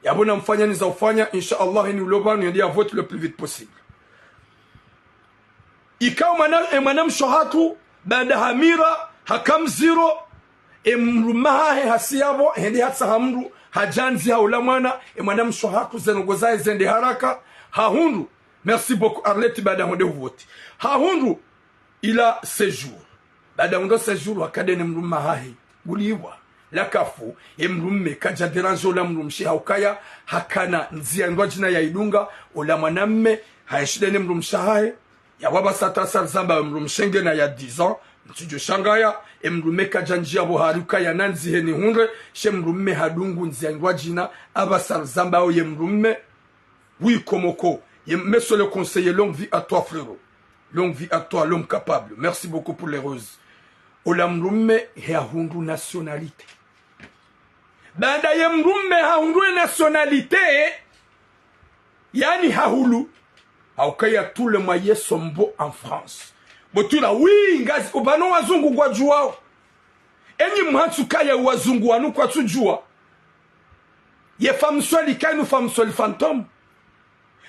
yabona mfanya ni za ufanya insha Allah ni ulobanu ndia vote le plus vite possible ikaw manam shohatu baada hamira hakam zero emrumaha hasiyabo hendi hatsa hamru hajanzi haula mwana manam shohatu zenogozae zende haraka hahundu merci beaucoup Arlette baada honde vote hahundu ila séjour baada hondo séjour wakadene mrumaha guliwa lakafu emrumme kaja deranjo la mrumshi haukaya hakana nzia ndwajina ya idunga ola mwanamme haishidene mrumshahae ya waba sata sarzamba mrumshenge na ya 10 ans mtujo shangaya emrume kaja njia boharuka ya nanzi heni hundre she mrumme hadungu nzia ndwajina aba sarzamba o ye mrumme oui komoko ye monsieur le conseiller longue vie à toi frérot longue vie à toi l'homme capable merci beaucoup pour les roses ola mrumme ya hundu nationalité baada ya mrumme haundu nationalité yani hahulu aukaya tous les moyens sont beaux en France botula oui ngazi ubano wazungu kwa juao enyi mhantu kaya wazungu wanu kwa tujua ye famswali kainu famswali phantom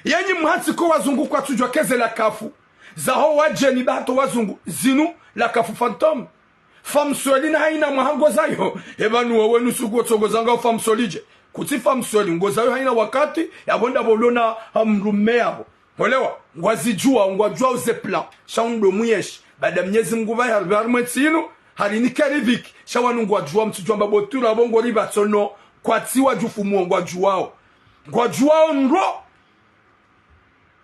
yenyi mhantu kwa wazungu kwa tujua keze la kafu zaho wajeni bato wazungu zinu la kafu phantom famswali na haina mhango zayo ebanu wewe nusugu tsogozanga famswalije kuti famswali ngozayo haina wakati yabonda bolona mrume yabo olewa ngwazijua ngwajua uze plan shaundo muyesh baada mnyezi mguva harbarmetsino halini kariviki shawanu ngwajua mtujua mbabotura bongo riba tsono kwatiwa jufumu ngwajuao nro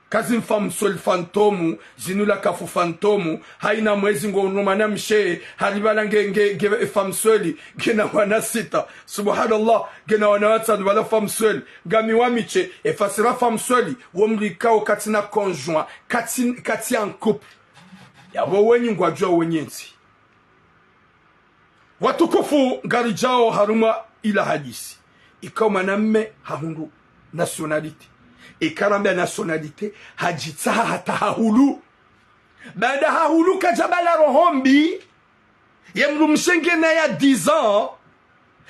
kazi mfamswali fantomu zinula kafu fantomu haina mwezi ngonomana mshe halibala nge famswali gena wana sita subhanallah gena wana watsan wala famswali gami wamiche efasira famswali womlikao katina conjoint kati en couple yabo wenyi ngwajua wenyenzi watukufu ngarijao haruma ila hadisi ikaw manamme hahundu nationality ikarambe nationalite hajitsaha hata hahulu baada hahulu kajabala rohombi yemrumshenge na ya 10 ans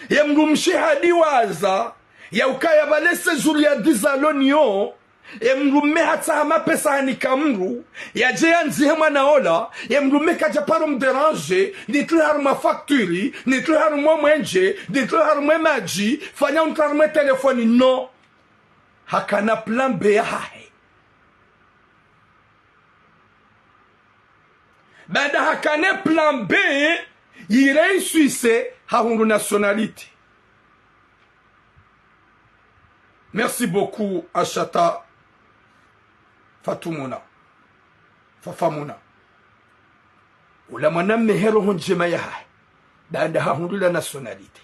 yemrumshi hadiwaza ya ukaya balese zuri ya 10 ans lonio yemrume hata hama pesa hanikamru ya jeanzi hema naola yemrume kajaparo mderange nitlu haruma facturi nitlu haruma mwenje nitlu haruma maji fanya untaruma telefoni no hakana plan B hahe baada hakane plan B yirei suisse hahundu nationalité. Merci beaucoup Achata Fatumuna Fafamuna ula mwanamme hero honjema ya hahe baada hahundu la nationalité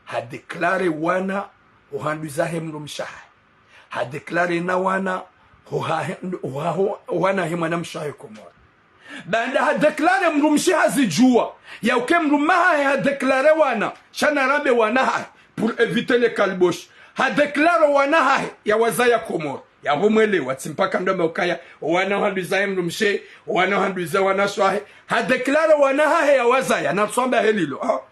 ha déclaré wana uhanduza hemru mshahe ha déclaré na wana wana himana mshahe komora baada ha déclaré mrumshi hazijua ya uke mrumaha ha déclaré wana shana rabe wana pour éviter les calboches ha déclaré wana ya wazaya komora ya humwele watimpaka ndome ukaya wana handuza mrumshi wana handuza wana shwahe ha déclaré wana ya wazaya na tsomba helilo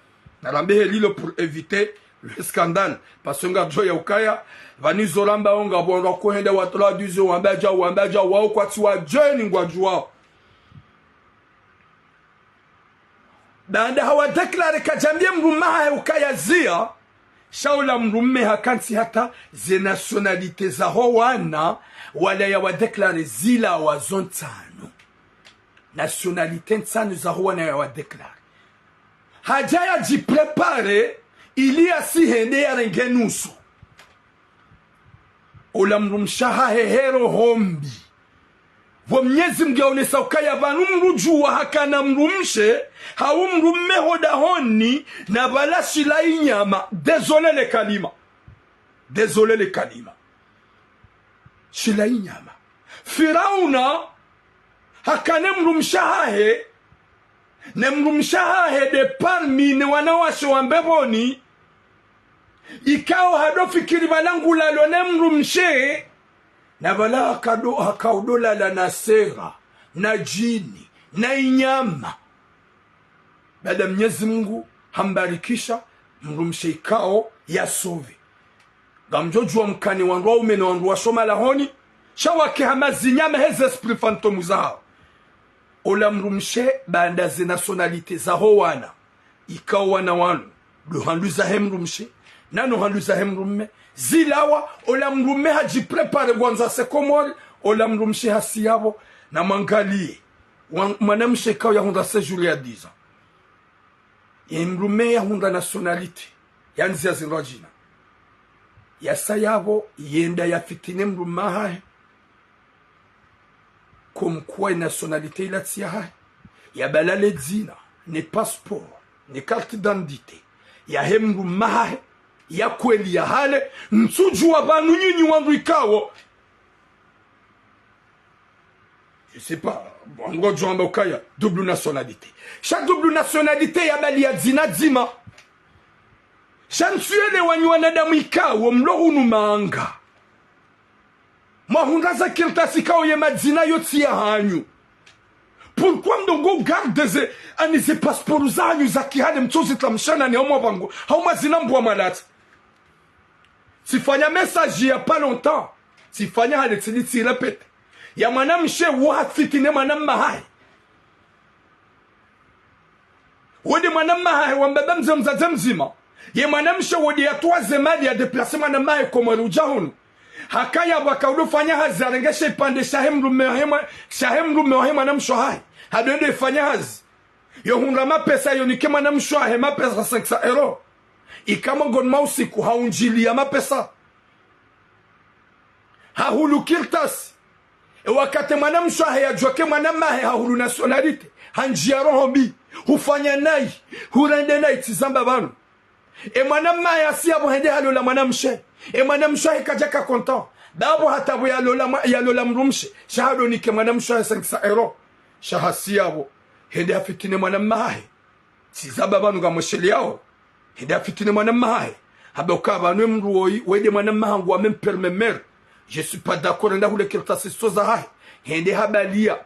narambe helilo pour éviter le scandale parce que ngajo ya ukaya vani zolamba onga bonga kohenda watola duzo wambaja wao kwa tiwa jeni ngwajua baada hawa declare kajambie mrumaha ukaya zia shaula mrume hakanti hata ze nationalité za wana wala ya wa declare zila wa zontano nationalité nsano za wana ya wa declare hajaya ji prepare ilia si hende ya rengenusu ola mrumshaha hehero hombi vomnyezi mgaonesa ukaya vanu mrujua hakana mrumshe hau mrume hoda honi na bala shila inyama désolé le kalima shila inyama Firauna hakane mrumshaha he ne mrumshaha he de parmi ne wanawashe wambeboni ikao hado fikiri balangu lalo ne mrumshe na bala hakaudola la nasera na jini na inyama baada Mwenyezi Mungu hambarikisha mrumshe ikao ya sovi gamjojua mkani wanrua umene wanrua shoma lahoni shawake hamazi nyama heze esprit fantôme zao ola mrumshe baada ze nationalité za wana ikao wana wanu duhanduza hemrumshe nano handuza hemrume zilawa ola mrume haji prepare gwanza sekomori ola mrumshe hasiyabo na mangalie mwanamshe kao ya hunda sejuri ya 10 ans ya mrume ya hunda nationalité yanzi ya zinrajina ya sayabo yenda ya fitine mrumaha kumkuwa nationalité ilatia hai ya balale dzina ne passeport ne carte d'identité ya hemrumaha ya kweli ya hale nsujua banu nyinyi wandu ikawo je sais pas bongo jomba ukaya double nationalité chaque double nationalité ya bali ya dzina dzima shansuele wanyu wanadamu ikawo mlohunu manga mahunda za kirtasi kao ye madzina yoti ya hanyu. Pourquoi mdongo garde ze passport zanyu za kihade mtozi tlamshana ni homo bango hauma zinambwa malati sifanya message ya pas longtemps sifanya hade tsi répète ya manamshe wa fitine manamma hai wodi manamma hai wambaba mzamza mzima ye manamshe wodi ya troisième ya déplacer manamma hai komaru jahunu hakaya bakaudo fanya hazarengeshe pande shahem rumehema na mshohai hadende fanya haz yo hunrama pesa yo nikema na mshohai ma pesa 500 euro ikama gonma usiku haunjili ya mapesa hahulu kirtas wakati mwana mshohai ajwake mwana mahe hahulu nationalite hanjia rohobi hufanya nai hurende nai tizamba banu mwana mahe asiabo hende halola mwana mshe mwana mshohai kajaka content dabo hatabu ya lola mrumshi shahado nike mwana mshohai 500 euro shahasiabo hende afitine mwana mahe tizamba banu gamosheli yao hende afitine mwana mahe haboka banu mruoi wede mwana mahangu wa mempermemer je suis pas d'accord nda hule kirtasi soza hai hende habalia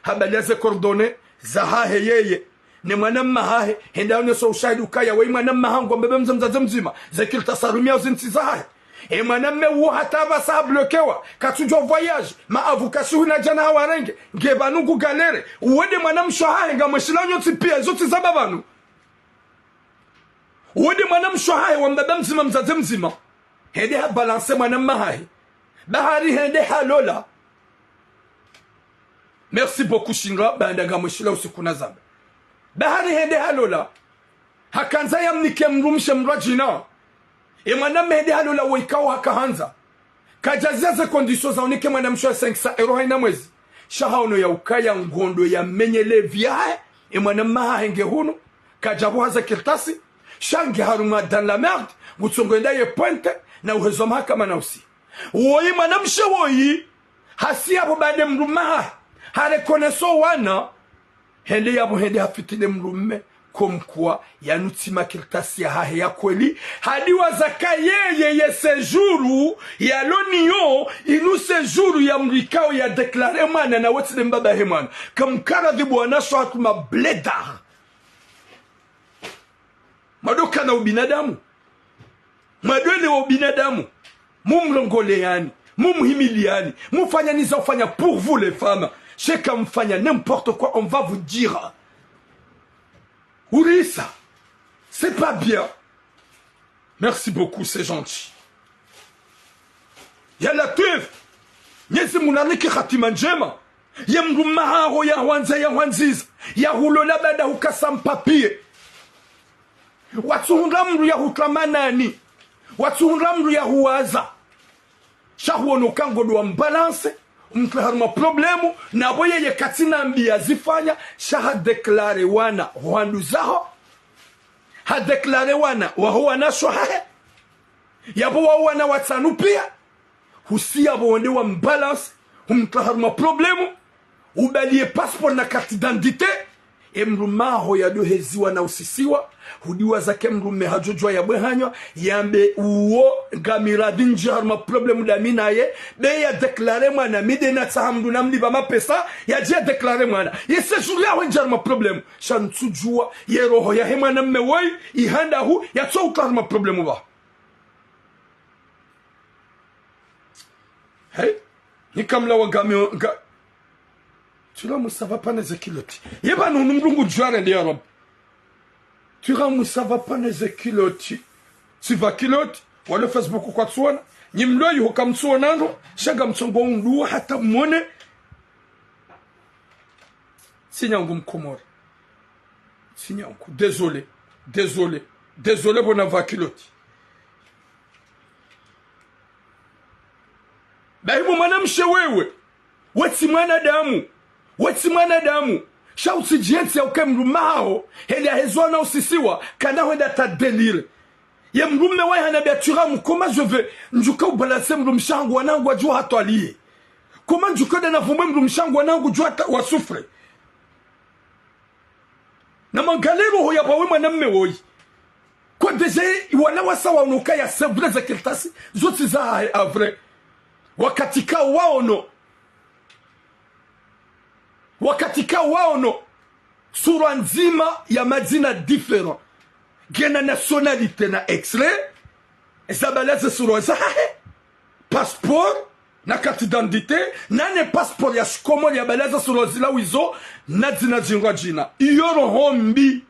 habalia ze coordonnées za hahe yeye ne mwana mahe hende ane so ushahidi ukaya we mwana mahangu mbebe mzima ze kirtasarumia uzinti za hahe mwana mewo hataba sa bloquewa katujwa voyage ma avukasi na jana hawarenge ngebanu ku galere wede mwana mshohahe ngamweshilanyo tipia zoti zababanu wede mwana mshohahe wa mbebe mzima hende ha balance mwana mahe bahari hende halola. Merci beaucoup Shinra banda ngamweshila usiku na zamba bahari hende halola hakanza yamnike mrumshe mrajina mwana mende halola waikao hakahanza kajazia ze conditions za unike mwana mshwa 500 euro haina mwezi shahaono ya ukaya ngondo ya menyele vyae mwana mahenge hunu kajabu haza kirtasi shange haruma dans la merde mutsongenda ye pointe na uhezo mahakama na usi woyi mwana mshe woyi hasi yabo bade mrumaha hare koneso wana hende yabo hende hafitile mrume komkwa yanutima kirtasi ya hahe ya kweli hadi wazaka yeye ye sejuru ya loniyo inu sejuru ya mrikao ya deklare mana na wetile mbaba hemana kamkara dhibu wanasho hatuma bledar madoka na ubinadamu madwele wa ubinadamu mumrongoleani mumhimiliani mufanya niza ufanya pour vous les femmes cheka mfanya n'importe quoi on va vous dire oui ça c'est pas bien. Merci beaucoup, c'est gentil. Ya latif nyezi munaliki khatima njema ya mrumaho ya wanza ya wanziza ya hulola bada hukasa mpapie watuhundamru ya huklamanani watuhundamru ya huwaza shahuono kango do mbalance haruma problemu na boye ye katina mbia zifanya shaha deklare wana wandu zaho ha deklare wana wa huwa nasho hahe yabo wa wana watanu pia husia bonde wa mbalance haruma problemu ubalie passeport na carte d'identité emrumaho ya doheziwa na usisiwa hudiwa zake mrume hajojwa ya bwehanywa yambe uo gamiradi njarma problemu da minaye be ya deklare mwana mide na tahamdu na mliba mapesa ya jia deklare mwana yese julia wa njarma problemu shantujua ye roho ya hema na mmewai ihanda hu ya tsouklarma problemu ba hey ni kamla wa gamio tu la musava pas les équiloti yeba no numrungu jware ndi yarob tu ra musava pas les équiloti tu va kiloti wala Facebook kwa tsona nyimloyi hokamtsona ndo shaga mtsongo ndu hata mone sinyangu mkomori sinyangu désolé bona va kiloti baibu mwanamshe wewe weti mwanadamu shauti jienti ya uke mrumao heli ya hezwana usisiwa kana wenda ta delire ye mrume wa hanabiatura mkoma jove njuka ubalase mrumshangu wanangu wajua hato aliye koma njuka dana vumwe mrumshangu wanangu jua wasufre na mangalero hoya bawe mwanamme woyi kwa deje wala wasa wanuka ya sevre za kiltasi zoti za avre wakatika waono sura nzima ya madina different gena nationalité na extrait ezabalaze sura zahe passeport na carte d'identité nane passeport ya shikomo ya balaze sura zila wizo na zina jingwa jina iyoro hombi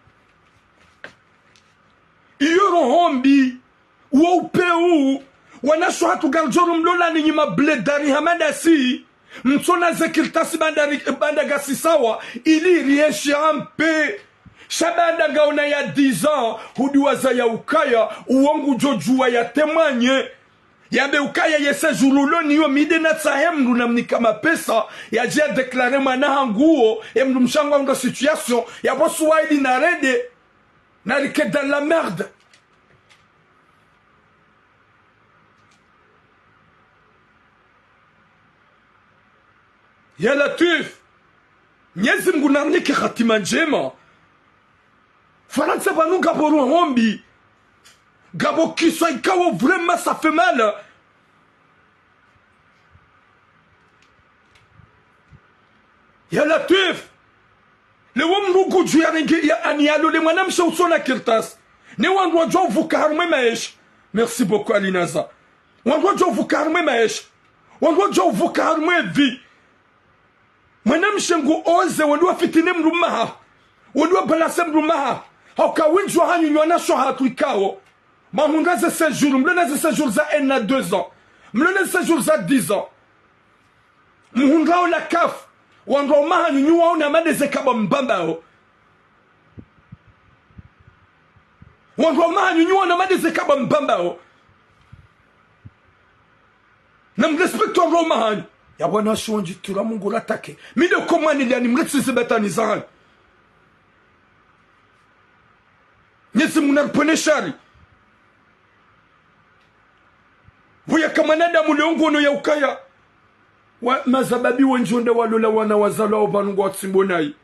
wa upeu wanasho hatu garjoro mlola ni nyima bledari hamadasi mtsona zekiltasi banda gasi sawa ili rieshe ampe shabanda gaona ya 10 ans hudiwaza ya ukaya uongu jojua ya temanye yabe ukaya yese jululo niyo mide na tsahem na mnikama pesa ya jia deklare mana hanguo emdu mshangwa nga situation ya bosu waili na rede na like dans la merde. Ya Latif Nyezi mgunarniki khatima njema Faransa banu gaboro hombi Gabo kiswa ikawo vraiment ça fait mal. Ya Latif le wamrugu juu ya rengi ya anialo le mwanamsha usona kirtas ne wandwa jo vukarme maesh. Merci beaucoup Alinaza. Wandwa jo vukarme maesh wandwa jo vukarme vi mwanamsha ngu oze wandwa fitine mrumaha wandwa balase mrumaha hauka winjwa hanyu nywana sho hatu ikawo mahungaze séjour mloneze séjour za 1 à 2 ans mloneze séjour za 10 ans muhungao la kaf wandwa mahanyu nyuwa una madeze kaba mbambao wandwa mahanyu nyuwa una madeze kaba mbambao na mrespecto wandwa mahanyu ya wana shonji tura mungu ratake mide komani liani mretsi betani zahani nyesi munarpone shari vuya kamanada muleongono ya ukaya wa mazababi wenjonde walola wana wazalo au banungu watsimbonai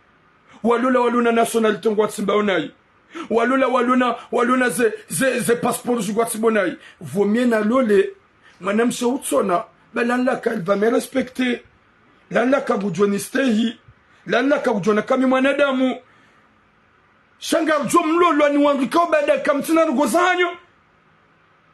walola nationalité ngwa tsimbonai walola ze passeport ngwa tsimbonai vomie na lole mwanamsha utsona balanlaka il va me respecter lanlaka bujoni stehi lanlaka bujona kami mwanadamu shangar jom lolo ni wangu kwa bada kamtina rugozanyo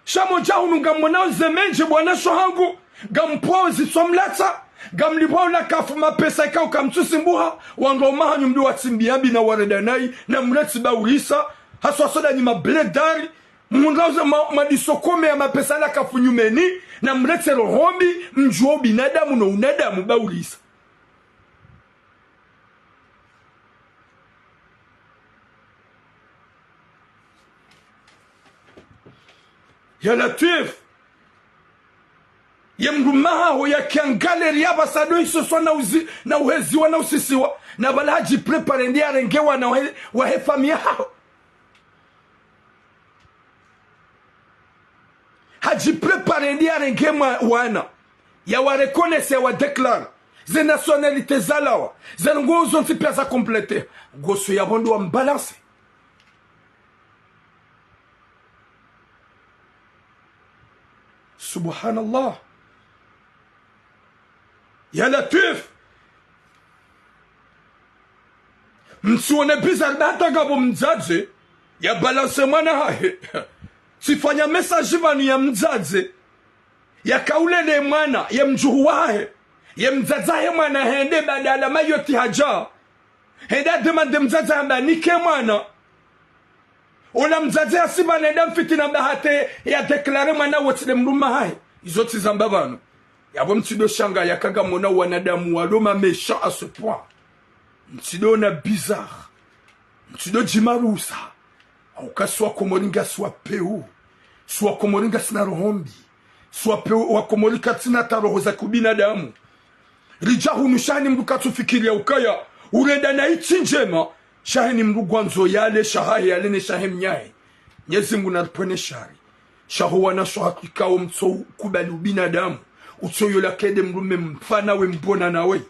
shamo jahunu gamona zemenje bwana shohangu gampozi somlata gamlipo la kafu mapesa ikao kamtusimbuha wango mahanyu mdu watsimbiambi na waredanai na mleti baurisa haswa soda ni mabledari mungaza madisokome ya mapesa la kafu nyumeni na mleti rohombi mjuo binadamu na unadamu baurisa. Ya Latif yemrumaha ho ya kiangaleri ya basado isoso na uheziwa na usisiwa na balaji prepare ndi arengewa na wa famia hao haji prepare ndi arengema wana ya wa reconnaisse wa declare ze nationalité zalawa ze ngozo ntipia za complete goso ya bondo wa mbalance. Subhanallah. Ya Latif msione bizarre data gabo mzaze ya balance mwana hahe sifanya message vanu ya mzaze ya kaulele mwana ya mjuhu wahe ya mzazahe mwana hende badala mayoti haja henda demande mzaze hamba nike mwana ola mzaze asiba nenda mfitina bahate ya deklare mwana wotile mruma hai izoti zamba bano yabo mtido shanga yakaga mona wanadamu waloma méchant à ce point mtido na bizarre mtido jimarusa au kaswa komoringa swa peu swa komoringa sina rohombi swa peu wa komorika tina taroho za kubinadamu rijahu nushani mdukatu fikiri ya ukaya urenda na ichi njema shahini mrugwanzo yale shahahi yale ne shahem nyahe nyezi mungu narpone shari shahu wana shohatu ikao mtso kubali ubinadamu utso yola kede mrume mfana we mbona na we.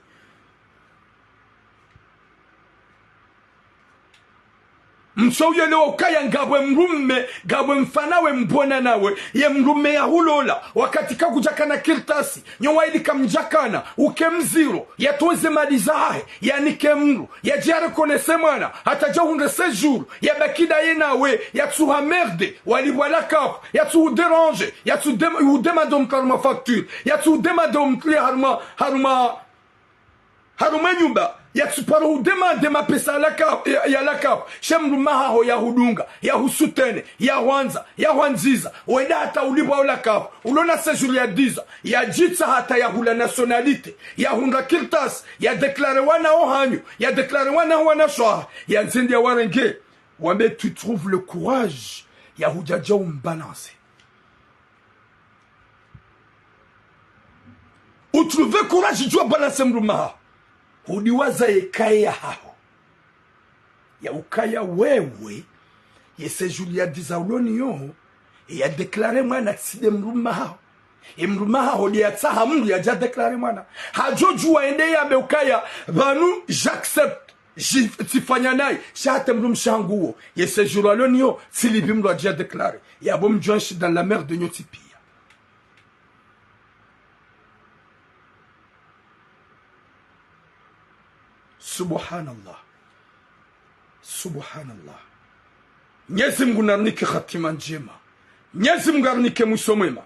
msouye leo ukaya ngabwe mrume ngabwe mfanawe mbona nawe ye mrume ya hulola wakati kakujaka kirtasi nyowa ili kamjakana uke mziro ya toze malizahe ya nike mru ya jare konese mwana hata jahunde sejour ya bakida ye nawe ya tsuha merde wali wala kap ya tsu dérange ya tsu demadom karma facture ya tsu demadom kli haruma nyumba ya tsuparo demande mapesa ya lakap shemru maho ya hudunga ya husutene ya hwanza ya hwanziza wenda hata ulibwa lakap ulona sejuri ya diza ya jitsa hata ya hula nationalite ya hunda kirtas ya deklare wana ohanyu ya deklare wana wana shoa ya nzindi ya warenge wambe tu trouves le courage ya hujaja umbalance ou trouver courage jua balance mru maha hudiwaza ekaya hao ya ukaya wewe yese Julia dizauloni yo ya deklare mwana tside mruma hao mruma hao ya tsaha mungu ya ja deklare mwana hajojua ende ya meukaya banu j'accepte tifanya naye shate mrum shanguo yese Julia yo silibi mru ya deklare ya bom jonshi dans la mer de Nyotipi. Subhanallah, subhanallah. Mwenyezi Mungu narnike khatima njema, Mwenyezi Mungu arnike mwisho mwema,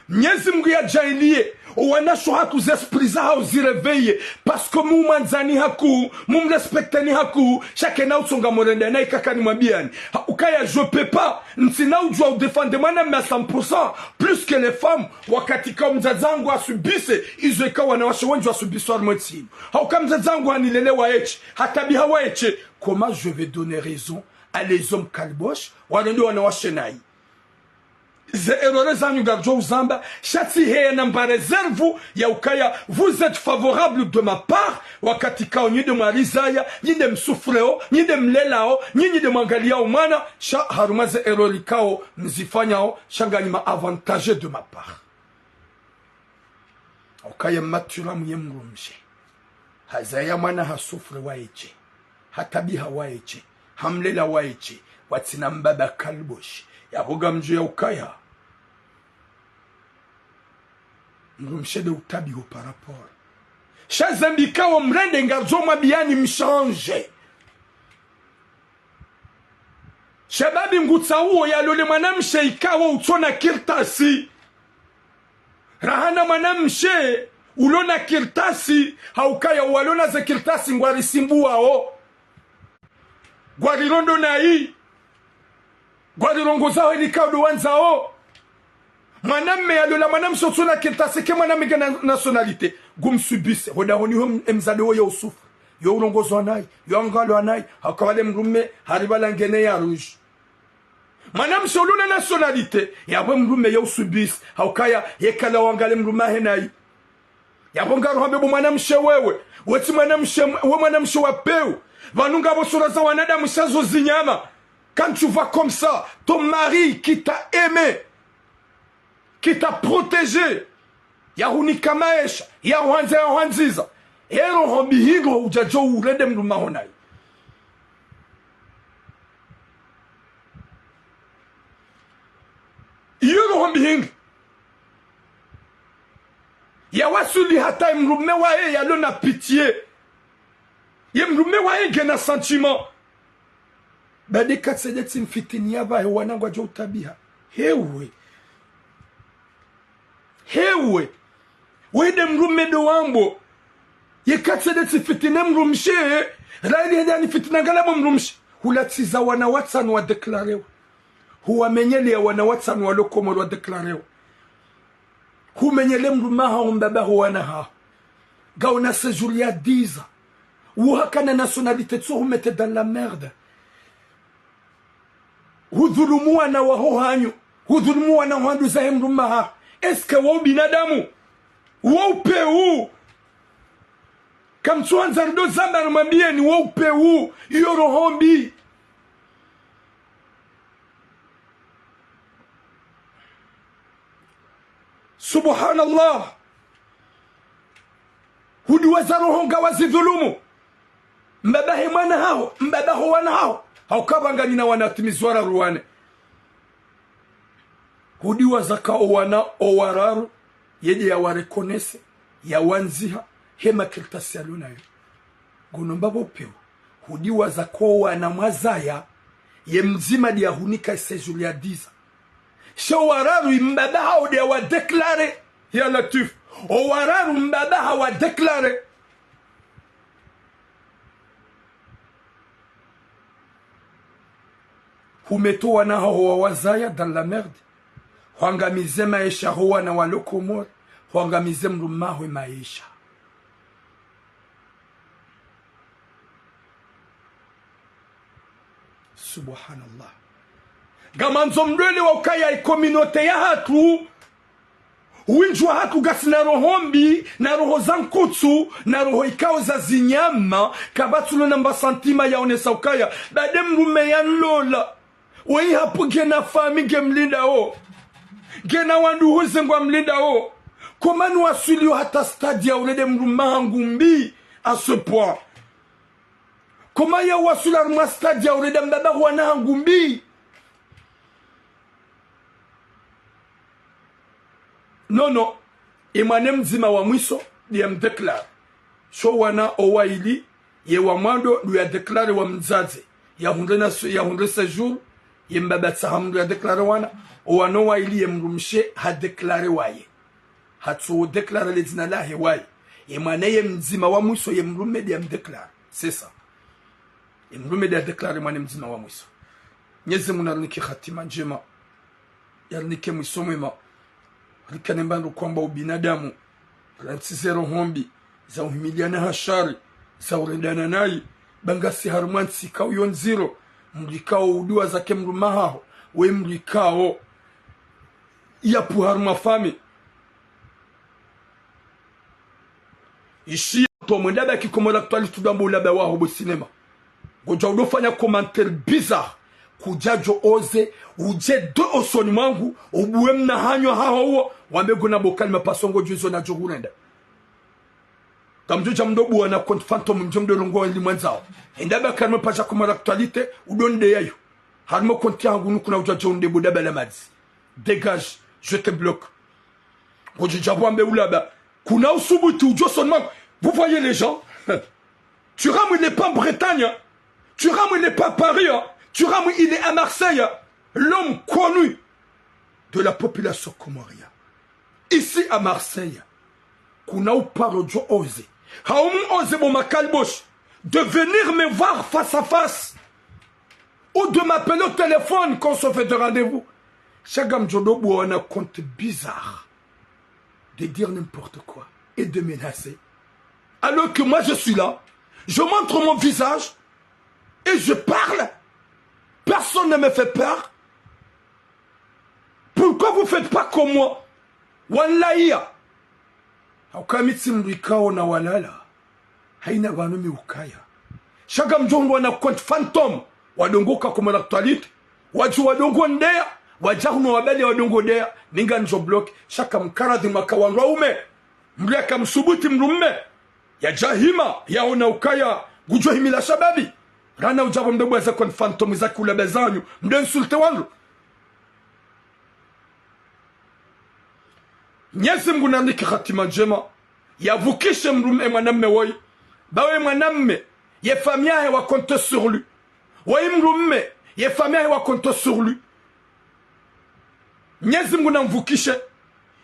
Mwenyezi Mungu yajalie wanasho hatu zesprit zao zireveye parce que mumanzani haku mumrespektani haku chaque na utsonga morende na ikakani mwabiani ukaya je peux pas ntina ujua udefende mwana mais 100% plus que les femmes wakati kama mzazangu asubise izo ikawa na washo wengi asubise armotini kama mzazangu anilelewa eche hatabiha wa eche comment je vais donner raison à les hommes kalbosh wanondo wanawashenai ze erreurs zanyu garjo uzamba shati heye namba réserve ya ukaya vous êtes favorable de ma part wakati kao nyide marizaya nyide msufreo nyide mlelao nyide mangaliao mwana sha harumaze errori kao mzifanyao shangani ma avantage de ma part ukaya matura mwenye mrumje hazaya mwana hasufre waeche hatabiha waeche hamlela waeche watina mbaba kalboshi ya hoga mju ya ukaya mrumshede utabi ho par rapport shazambika wa mrende ngarzo mabiani mshange shababi ngutsa uo ya lole mwanamshe ikawa utona kirtasi rahana mwanamshe ulona kirtasi haukaya walona ze kirtasi ngwari simbua o gwari rondo na hii gwari rongo zao ni kaudo wanzao mwanamme alola mwanamshe utona kirtasi ke mwanamme gana nationalite gumsubise hoda honi emzade wo Yusuf yo urongozo anayi yo angalo anayi hakawale mrume haribala ngene ya rouge mwanamshe ulona nationalite yabwe mrume yo subise haukaya yekala wangale mrume henayi yabongaro habe mwanamshe wewe weti mwanamshe wa peu vanunga bosora za wanadamu shazo zinyama. Quand tu vois comme ça ton mari qui t'a aimé, qui t'a protégé, yahunika maisha yahuanza yahuanziza ero hombihingo ujajo urede mruma honai yero hombihingo ya wasuli hata mrume wae yalona pitié ye mrume wae gena sentiment bade katsedeti mfitini yaba wanangwa jo tabia hewe wede mrume do wambo ye katsedeti fitine mrumshe raili ndani fitina ngala mrumshe hulatiza wana watsan wa declarewa huwa menyele ya wana watsan wa lokomoro wa declarewa humenyele mrumaha umbaba huwana ha gauna se Julia diza uhakana nationalité tso humete dans la merde hudhulumu na wahohanyu hudhulumu na wandu za mrumaha eske wao binadamu wao peu kam tuanza ndo zamba rumambie ni wao peu iyo rohombi subhanallah hudu wazaro honga wazidhulumu mbabahe mwana hao mbabaho wana hao haukabangani na wanatimizwara ruwane hudiwa zaka owana owararu yede ya warekonese ya wanziha hema kiltasi alunayo gunomba bopewo hudiwa zaka owana mwazaya ye mzima dia hunika sejuli ya diza shawararu imbabaha odia wa deklare ya latif owararu mbabaha wa deklare humetoa na hawa wazaya dans la merde huangamize maisha huwa na walokomor huangamize mrumahwe maisha subhanallah gamanzo mdwele wa ukaya ikominote ya hatu winjwa hatu gasi na rohombi na roho zankutsu na roho ikao za zinyama kabatulo namba santima ya onesa ukaya bade mrume ya nlola wei hapu gena fami gemlinda o gena wandu huzengwa mlinda o komanu wasulio hata stadia ulede mrumaha ngumbi a ce point comment ya wasula mwa stadia ulede mbaba wana ngumbi non imane mzima wa mwiso ya mdeklar so wana owaili ye wa mwando lu ya deklare wa mzaze ya hundre sejour ye mbaba tsahamdu ya deklare wana owano waili ye mrumshe ha deklare waye hatu deklare le dina lahe waye imane ye mzima wa mwiso ye mrume ya mdeklare c'est ça ye mrume ya deklare mwane mzima wa mwiso nyeze munaruniki khatima njema yarunike mwiso mwema rikane mbandu kwamba ubinadamu rantisero hombi za uhimiliana hashari za urendana nayi bangasi harumansi kao yonziro mlikao udua zake mrumahaho we mlikao yapu harumafami ishi to mwendaba kikomola kutali tudambo ulaba waho bo sinema goja udofanya commentaire bizarre kujajo oze uje do osoni mwangu ubuwe mna hanyo haho wamegona bokali mapasongo juzo na jogurenda tamjuja mdobu wana compte phantom njomdo longo limwanzao endaba kalme paja kuma l'actualité udonde yayo harmo compte yangu nukuna ujajo nde bodaba la madzi dégage je te bloque gojuja bwambe ulaba kuna usubuti ujoso mwangu vous voyez les gens Thuram il n'est pas en Bretagne Thuram il n'est pas à Paris Thuram il est à Marseille l'homme connu de la population comorienne ici à Marseille, kuna uparo jo ose. Haum ose bon ma calboche de venir me voir face à face ou de m'appeler au téléphone quand on se fait de rendez-vous. Chagam Jodobu on a un compte bizarre de dire n'importe quoi et de menacer. Alors que moi je suis là, je montre mon visage et je parle. Personne ne me fait peur. Pourquoi vous ne faites pas comme moi? Wallahiya haukamitsi mrikao na walala haina wanumi ukaya shaga mjongo wana compte phantom wadongoka kwa l'actualité waju wadongo ndea wajahuno wabele wadongo ndea ninga njo block shaka mkaradhi makawanwa ume mliaka msubuti mrumme ya jahima ya ona ukaya gujwa himila shababi rana ujabo mdebo ya za compte phantom za kula bezanyu mde insulte wangu Nyezi mgunandiki khatima njema yavukishe mrume mwanamme woi bawe mwanamme ye famia he wa compte sur lui woi mrume ye famia he wa compte sur lui Nyezi mgunamvukishe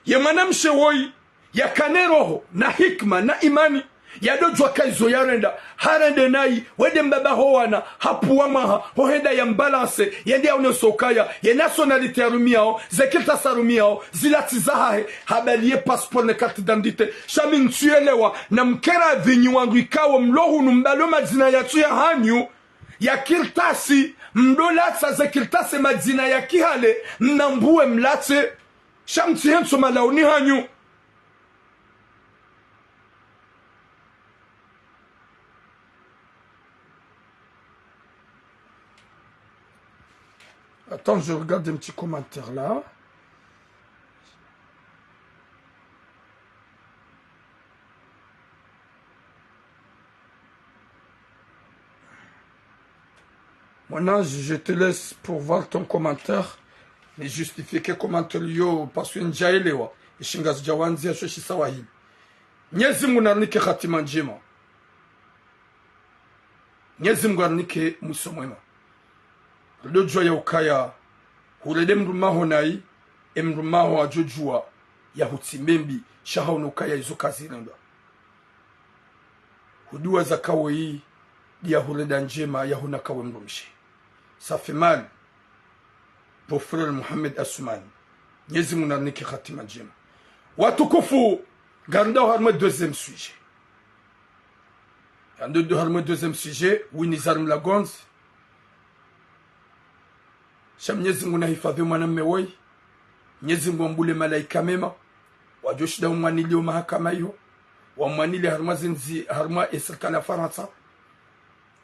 ye mwanamshe woi ya kaneroho na hikma na imani ya dojwa kaizo yarenda harende nai wede mbaba howana hapuwa maha hohenda ya mbalance yende ya unesokaya ye nationalite ya rumiao zekilta sa rumiao zilati zahahe habaliye passport na carte d'identité shami ntuelewa na mkera vinyi wangu ikawo mlohu numbalo mazina ya tuya hanyu ya kiltasi mdolatsa zekiltasi mazina ya kihale mnambuwe mlatse shamti henso malauni hanyu Attends, je regarde un petit commentaire là. Mon ange, je te laisse pour voir ton commentaire. Ni justifier que commentaire yo parce que njaelewa. Ishingazi jawanzi ya shoshi sawa hii. Mwenyezi Mungu narnike khatima njema. Mwenyezi Mungu arnike mwiso mwema. Lojwa ya ukaya hulede mrumaho nai emrumaho ajojua ya hutimembi shaha unukaya izo kazi nanda. Hudua za kawe hii dia huleda njema ya hunakawe mrumishi. Safi mali pour frère Mohamed Assoumani. Mwenyezi Mungu narnike khatima njema. Watukufu gardao harma deuxième sujet. Gardao harma deuxième sujet winizarm lagonzi. Mwenyezi Mungu nahifadhi mwanamume woi. Mwenyezi Mungu ambule malaika mema. Wajoshida umwanili mahakama hiyo. Wamwanili harma zinzi harma serikali ya Faransa.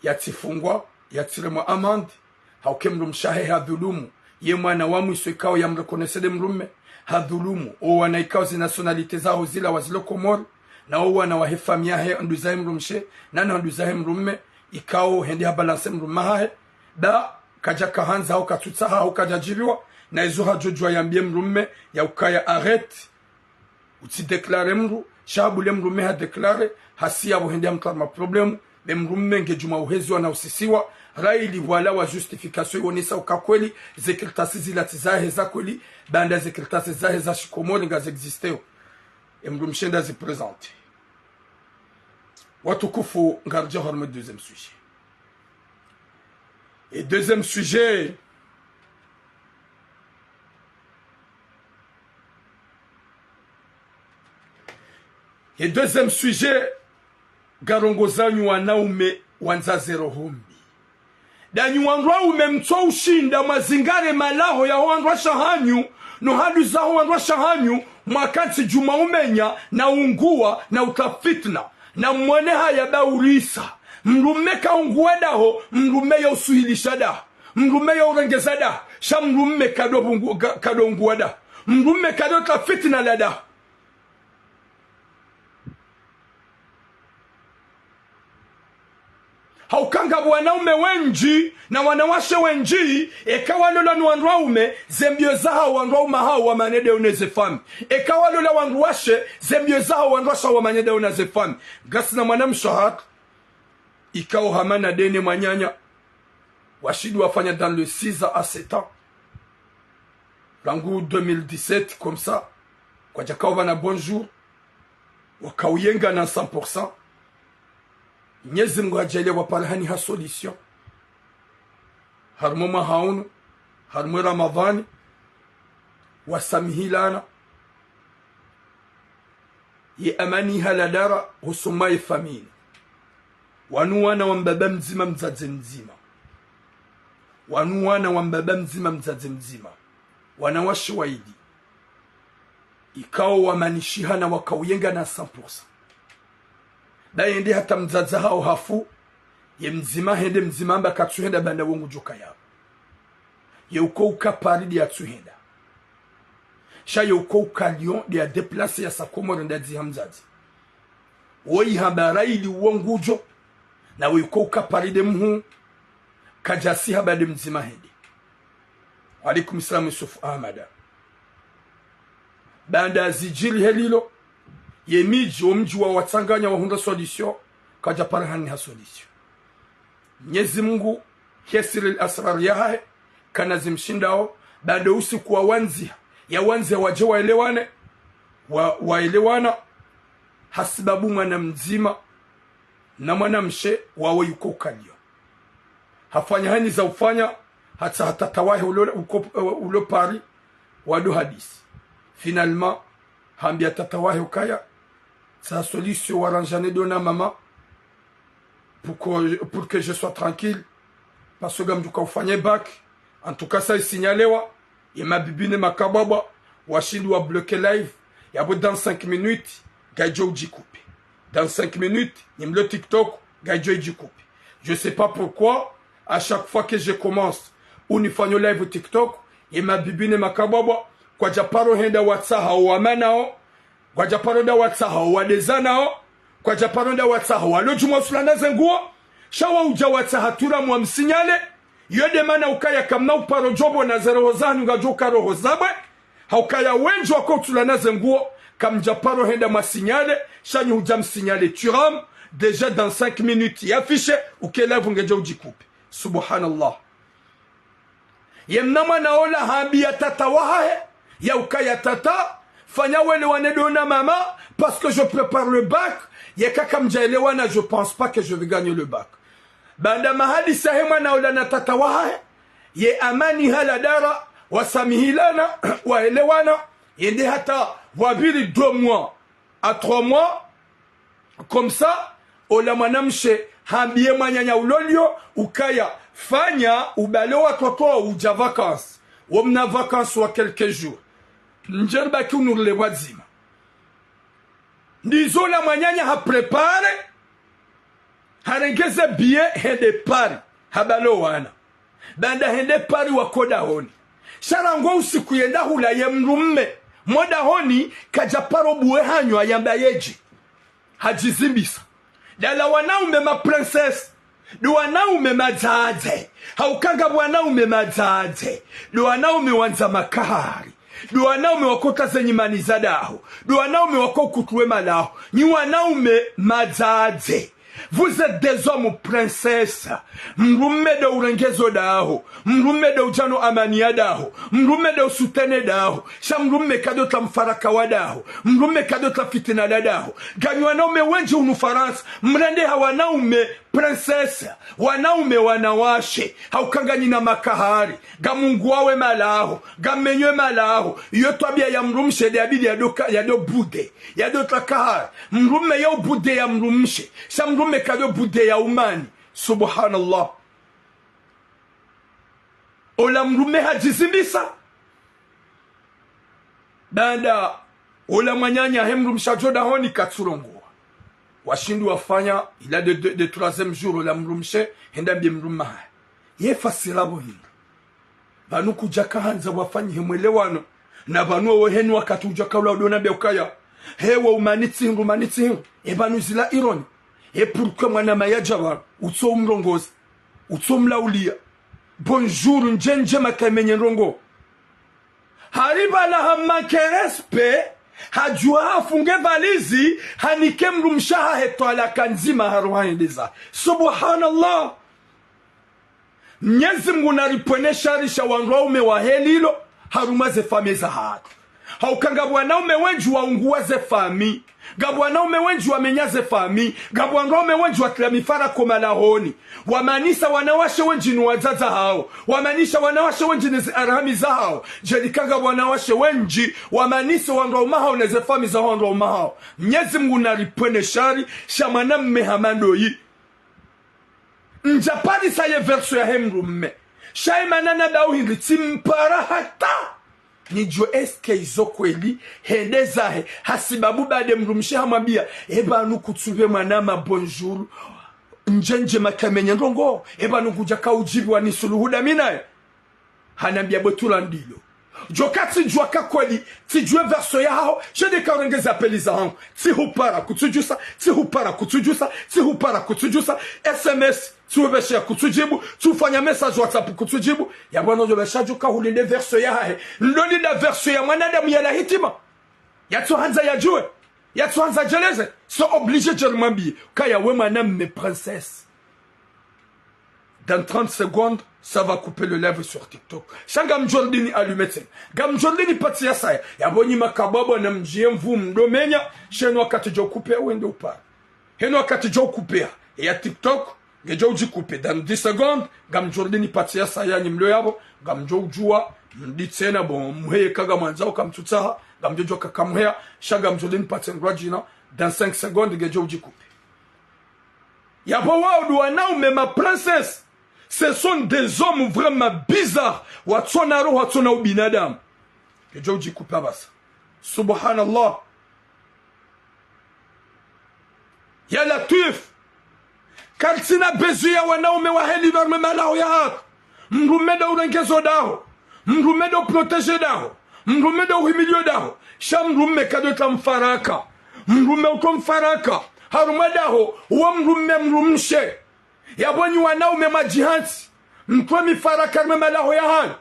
Yatifungwa, yatiremwa amande. Haukemru mshahe hadhulumu. Ye mwana wa mwisho ikao ya mrekonesede mrume. Hadhulumu. O wana ikao zi nationalite zao zila wazilo komori. Na o wana wa hefamiahe nduzahe mrumshe. Nana nduzahe mrume. Ikao hendi habalanse mrumahe. Da kaja kahanza au katutsaha au kajajiriwa. Na izo hajojwa yambie mrume. Ya ukaya arrête. Uti deklare mru. Shahabule mrume ha deklare. Hasi yabo hendi hamtarma problemu. Me mrume ngejuma uhezi wana usisiwa. Raili wala wa justification yonisa ukakweli. Zekiltasi zilati zahe za kweli. Banda zekiltasi zahe za shikomori nga zegzisteo. Mrumshenda zi présente. Watukufu ngardia horme deuxième sujet. Et deuxième sujet. Et deuxième sujet. Garongozanyu wanaume wanzazero humbi. Danyu wanrwa umemtoa ushinda mazingare malaho ya wanrwa shahanyu. No hadu za wanrwa shahanyu. Mwakati juma umenya na ungua na utafitna. Na mwene haya baurisa. Mrume ka ungua daho. Mrume ya usuhilisha da. Mrume ya urengeza da. Sha mrume kado ungua da. Mrume kado tafitna la da. Haukanga wanaume wenji na wanawashe wenji ekawa lola nuanraume zembio zaha wanraume hao wa manede unezefami ekawa lola wanruashe zembio zaha wanruasha wa manede unezefami gasi na mwanamshahat ikao hamana dene manyanya washidi wafanya dans le 6 à 7 ans rangu 2017 comme ça kwa jakao wana bonjour wakauyenga na 100%. Mwenyezi Mungu ajalie wapalahani ha solution. Harmo mahaunu, harmo Ramadhani, wasamihilana. Ye amani haladara husumaye famini. Wanuwana wambaba mzima mzaze mzima. Wanuwana wambaba mzima mzaze mzima. Wanawashi waidi. Ikao wamanishihana wakauyenga na 100%. Dayendi hata mzaza hao hafu. Ye mzima hende mzima amba katsuhenda banda wongu joka yao. Ye uko uka paridi ya tsuhenda. Sha ye uko uka Lyon de ya deplase ya sakomoro ndazi hamzazi. Woi habara ili wongu jo. Na we uko uka paride mhu. Kajasi habade mzima hende. Walikum salam Yusuf Ahmada. Banda zijiri helilo. Ye miji omji wa watanganya wa hunda solution. Kaja parahani ha solution. Mwenyezi Mungu kesiri asrar yahae. Kana zimshindao. Banda usiku wa wanzi. Ya wanzi waje waelewane. Waelewana. Hasibabu mwana mzima. Na mwana mshe wawe yuko ukalio. Hafanya hani za ufanya. Hata hatatawahi ulo pari. Wadu hadisi. Finalement. Hambia tatawahi ukaya. Sa solution waranjane dona maman. Pour que je sois tranquille. Parce que gamduka ufanye bac. En tout cas ça est signalewa. Et ma bibine makababa. Washindi wa bloqué live. Yabo dans 5 minutes. Gajo ujikupe. Dans 5 minutes. Nimle TikTok. Gajo ujikupe. Je sais pas pourquoi. À chaque fois que je commence. Unifanyo live TikTok. Et ma bibine makababa. Kwa japaro henda watsaha wamanao. Kwa japaro da watsaha wadezanao. Kwa japaro da watsaha walojumwa sulanda zenguo. Shawa uja watsaha tura mwamsinyale. yode mana ukaya kamna uparo jobo na zero zanu ngajoka roho zabwe haukaya wenjo wako tulana zenguo kamja paro henda masignale shanyu hujam signale turam déjà dans 5 minutes yafishe ukelevu ngeje ujikupe subhanallah yemnama naola hambi ya tata wahahe ya ukaya tata fanya wele wanedona mama parce que je prépare le bac yeka kamja elewana je pense pas que je vais gagner le bac banda mahadi sahema naola na tata wahahe ye amani haladara wasamihilana waelewana yende hata wabili 2 mois à 3 mois comme ça ola mwanamshe hambie manyanya ulolio ukaya fanya ubalewa toto uja vacances womna vacances wa quelques jours njerba kunurle wazima ndizo la manyanya ha prepare harengeze bie hende pari habalowana banda hende pari wakoda honi sharango usiku yenda hula ye mrumme moda honi kajaparo buwe hanyo ayamba yeji hajizimbisa dala wanaume ma princess do wanaume mazaze haukanga wanaume mazaze do wanaume wanza makahari do wanaume wakota zenye manizadaho do wanaume wako kutuwe malaho ni wanaume mazaze. Vous êtes des hommes princesses. Mrume de urengezo daho. Mrume de ujano amania daho. Mrume de usutene daho. Sha mrume kadota mfaraka wadaho. Mrume kadota fitina daho. Gani wanaume wenji unufaransa. Mrende hawanaume princesse. Wanaume wanawashe. Haukanga nina makahari. Gamungu wawe malaho. Gamenywe malaho. Yoto abia ya mrumshe de abidi ya do bude. Ya do takahari. Mrume ya bude ya mrumshe. Sha mrume kado bude ya umani. Subhanallah. Ola mrume hajizimbisa. Banda ola manyanya hemrumsha joda honi katsurongo. Washindu wafanya ila de troisième jour ola mrumshe henda mbie mruma. Ye fasirabo hindu. Banu kujaka hanza wafanyi hemwelewano. Na banu wehenu wakati ujaka ula udona beukaya. Hewa umanitsi hindu. Ebanu zila ironi. Et pourquoi mwana mayajawa utso mrongozi utso mlaulia bonjour njenje makamenye rongo hariba la hamake respe hajua afunge valizi hanike mrumshaha hetwala kanzima haruhaindeza subhanallah. Mwenyezi Mungu nariponesha risha wanaume wa helilo harumaze fami za hatu haukanga wanaume wenji waunguwaze fami gabwanaume wenji wamenyaze fami gabwanaume wenji watlamifara komalahoni wamanisa wanawashe wenji ni wazaza hao wamanisha wanawashe wenji ni arhami za hao jedikanga wanawashe wenji wamanisa wandrauma hao neze fami za wandrauma hao. Mwenyezi Mungu naripwene shari shamana mmehamando yi njapani saye verso ya hemrumme shaimanana dao hindi timpara hata nijue eske izo kweli hendezahe hasibabu bade mrumshe hamabia eba nukutube manama bonjour njenje makamenye ndongo eba nukujaka ujibiwa ni suluhuda minaye hanambia botula ndilo jokati juaka kweli tijue verso yao shedeka urengeza peliza hangu tihupara kutujusa SMS tuwebeshe ya kutujibu tufanya message WhatsApp kutujibu ya bwana jobesha ka hulinde verso yahe ndoni da verso ya mwanadamu ya la hitima ya tuanza ya jue ya tuanza jeleze so obligé jermambi kaya we manam mes princesses. Dans 30 secondes, ça va couper le live sur TikTok. Shangam Jordini allumete. Gam Jordini pati ya saya. Yaboni makababo na mjie mvu mdomenya. Sheno wakati jo coupe wende upa. Heno wakati jo coupe ya TikTok. Gejo uji coupe. Dans 10 secondes, Gam Jordini pati ya saya ni mlo yabo. Gam jo ujua. Mditsena bon muheye kaga manzao kam tutaha. Gam jo kakamuhea. Shangam Jordini pati ngrajina. Dans 5 secondes, gejo uji coupe. Yabo wa uduanaume ma princesse. Ce sont des hommes vraiment bizarres. Watsona roho watsona ubinadamu. Kejo ujikupa basa. Subhanallah. Ya Latif. Kalsina bezu ya wanaume wa heli verme malao ya hatu. Mrume da urengezo daho. Mrume da protege daho. Mrume da uhimilio daho. Sha mrume kadota mfaraka. Mrume uko mfaraka. Haruma daho. Uwa mrume mrumshe. Yabonyi wanaume majihansi mtu mifaraka mmalaho ya han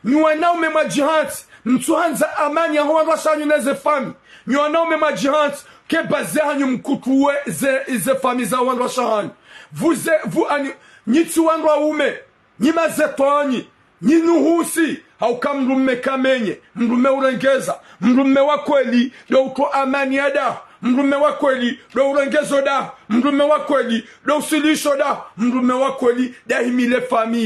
ni wanaume majihanti mtu hanza amani ya huwa rashanyu neze fami ni wanaume majihanti ke baze hanyu mkutuwe ze fami za wandu rashanyu vous nyitu wandu wa ume nyima zetoni nyinuhusi hauka mrume kamenye mrume urengeza mrume wa kweli do uto amani ya da mrume wa kweli do urengezo da mrume wa kweli do usilisho da mrume wa kweli da himile fami